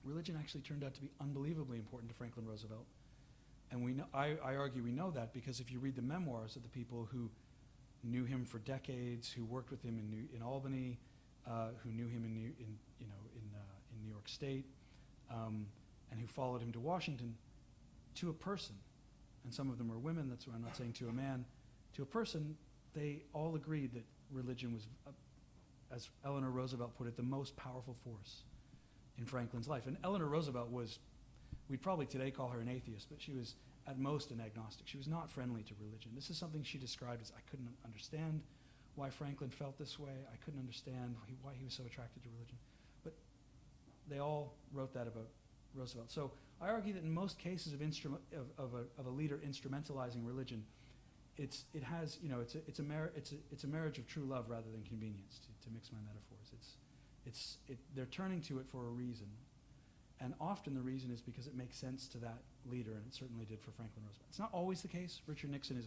Religion actually turned out to be unbelievably important to Franklin Roosevelt. And I argue we know that because if you read the memoirs of the people who knew him for decades, who worked with him in Albany, who knew him in New York State, and who followed him to Washington, to a person, and some of them were women, that's why I'm not saying to a man, to a person, they all agreed that religion was, as Eleanor Roosevelt put it, the most powerful force in Franklin's life. And Eleanor Roosevelt we'd probably today call her an atheist, but she was at most an agnostic. She was not friendly to religion. This is something she described as, I couldn't understand why Franklin felt this way. I couldn't understand why he was so attracted to religion. But they all wrote that about Roosevelt. So I argue that in most cases of a leader instrumentalizing religion, it's a marriage of true love rather than convenience, to mix my metaphors. They're turning to it for a reason. And often the reason is because it makes sense to that leader, and it certainly did for Franklin Roosevelt. It's not always the case. Richard Nixon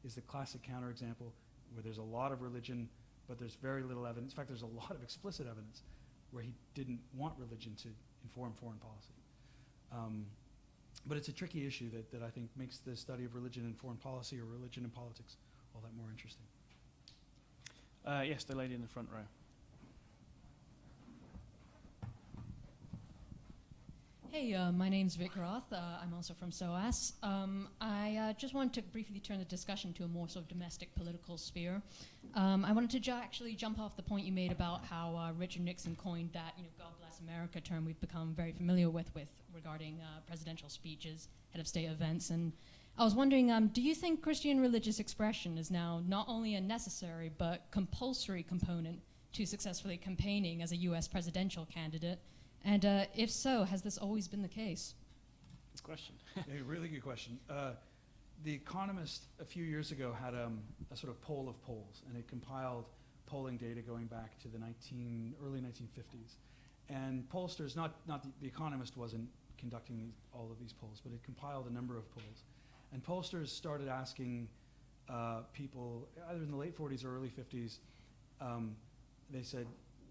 is the classic counterexample, where there's a lot of religion, but there's very little evidence. In fact, there's a lot of explicit evidence where he didn't want religion to inform foreign policy. But it's a tricky issue that I think makes the study of religion in foreign policy or religion in politics all that more interesting. Yes, the lady in the front row. Hey, my name's Vic Roth. I'm also from SOAS. I just wanted to briefly turn the discussion to a more sort of domestic political sphere. I wanted to actually jump off the point you made about how Richard Nixon coined that, God bless America term we've become very familiar with regarding presidential speeches, head of state events. And I was wondering, do you think Christian religious expression is now not only a necessary but compulsory component to successfully campaigning as a U.S. presidential candidate? And if so, has this always been the case? Good question. A really good question. The Economist a few years ago had a sort of poll of polls, and it compiled polling data going back to the early 1950s. And pollsters, not the Economist wasn't conducting all of these polls, but it compiled a number of polls. And pollsters started asking people, either in the late 40s or early 50s, they said,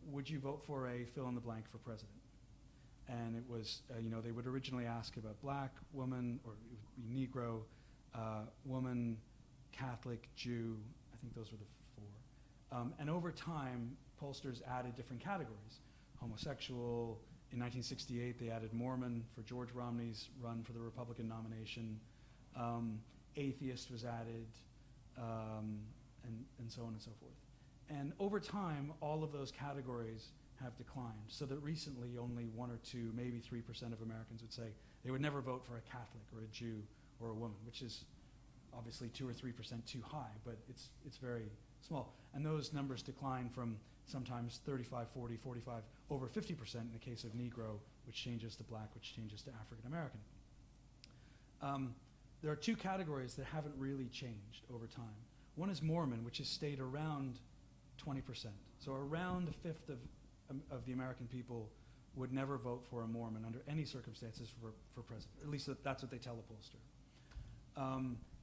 would you vote for a fill-in-the-blank for president? And it was, they would originally ask about black, woman, or it would be Negro, woman, Catholic, Jew. I think those were the 4. And over time, pollsters added different categories. Homosexual. In 1968, they added Mormon for George Romney's run for the Republican nomination. Atheist was added. and so on and so forth. And over time, all of those categories have declined, so that recently only 1 or 2, maybe 3% of Americans would say they would never vote for a Catholic or a Jew or a woman, which is obviously 2 or 3% too high, but it's very small. And those numbers decline from sometimes 35, 40, 45, over 50% in the case of Negro, which changes to black, which changes to African American. There are 2 categories that haven't really changed over time. One is Mormon, which has stayed around 20%. So around a fifth of the American people would never vote for a Mormon under any circumstances for president. At least that's what they tell the pollster.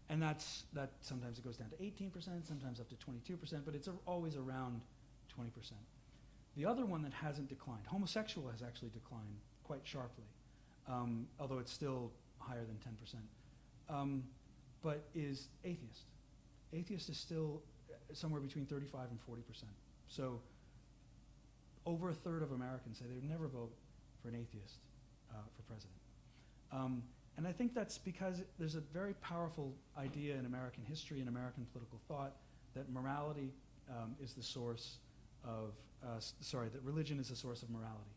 And that sometimes it goes down to 18%, sometimes up to 22%, but it's always around 20%. The other one that hasn't declined, homosexual has actually declined quite sharply, although it's still higher than 10%, but is atheist. Atheist is still somewhere between 35 and 40%. So over a third of Americans say they would never vote for an atheist for president. And I think that's because there's a very powerful idea in American history and American political thought that morality is the source of, that religion is the source of morality.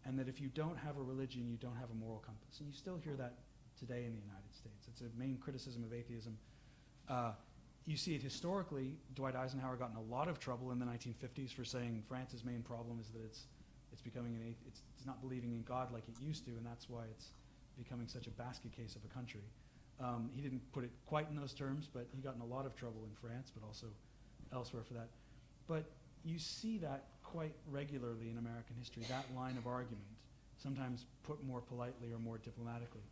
And that if you don't have a religion, you don't have a moral compass. And you still hear that today in the United States. It's a main criticism of atheism. You see it historically. Dwight Eisenhower got in a lot of trouble in the 1950s for saying France's main problem is that it's becoming it's not believing in God like it used to, and that's why it's becoming such a basket case of a country. He didn't put it quite in those terms, but he got in a lot of trouble in France, but also elsewhere for that. But you see that quite regularly in American history, that line of argument, sometimes put more politely or more diplomatically.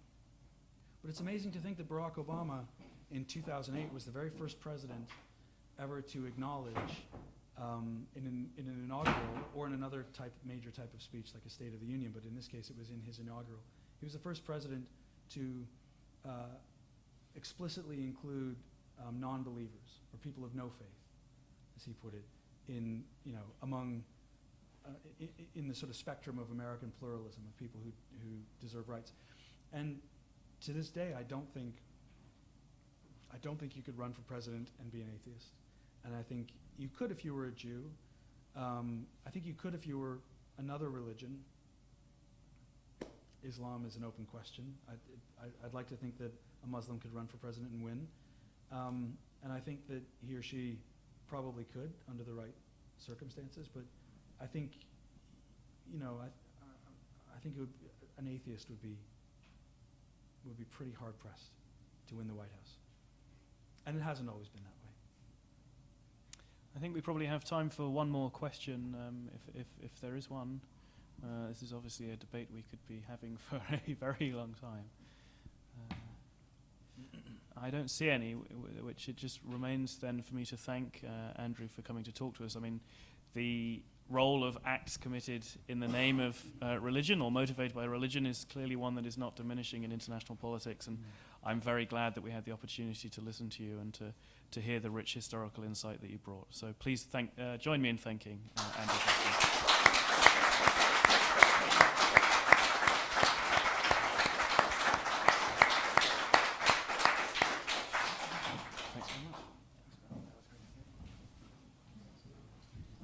But it's amazing to think that Barack Obama in 2008 was the very first president ever to acknowledge in an inaugural or in another major type of speech like a State of the Union, but in this case it was in his inaugural. He was the first president to explicitly include non-believers or people of no faith, as he put it, in the sort of spectrum of American pluralism of people who deserve rights. And to this day, I don't think you could run for president and be an atheist. And I think you could if you were a Jew. I think you could if you were another religion. Islam is an open question. I'd like to think that a Muslim could run for president and win. And I think that he or she probably could under the right circumstances. But I think, I think an atheist would be pretty hard pressed to win the White House. And it hasn't always been that way. I think we probably have time for one more question, if there is one. This is obviously a debate we could be having for a very long time. I don't see any, which it just remains then for me to thank Andrew for coming to talk to us. I mean, the role of acts committed in the name of religion or motivated by religion is clearly one that is not diminishing in international politics, and I'm very glad that we had the opportunity to listen to you and to hear the rich historical insight that you brought. So please join me in thanking Andrew.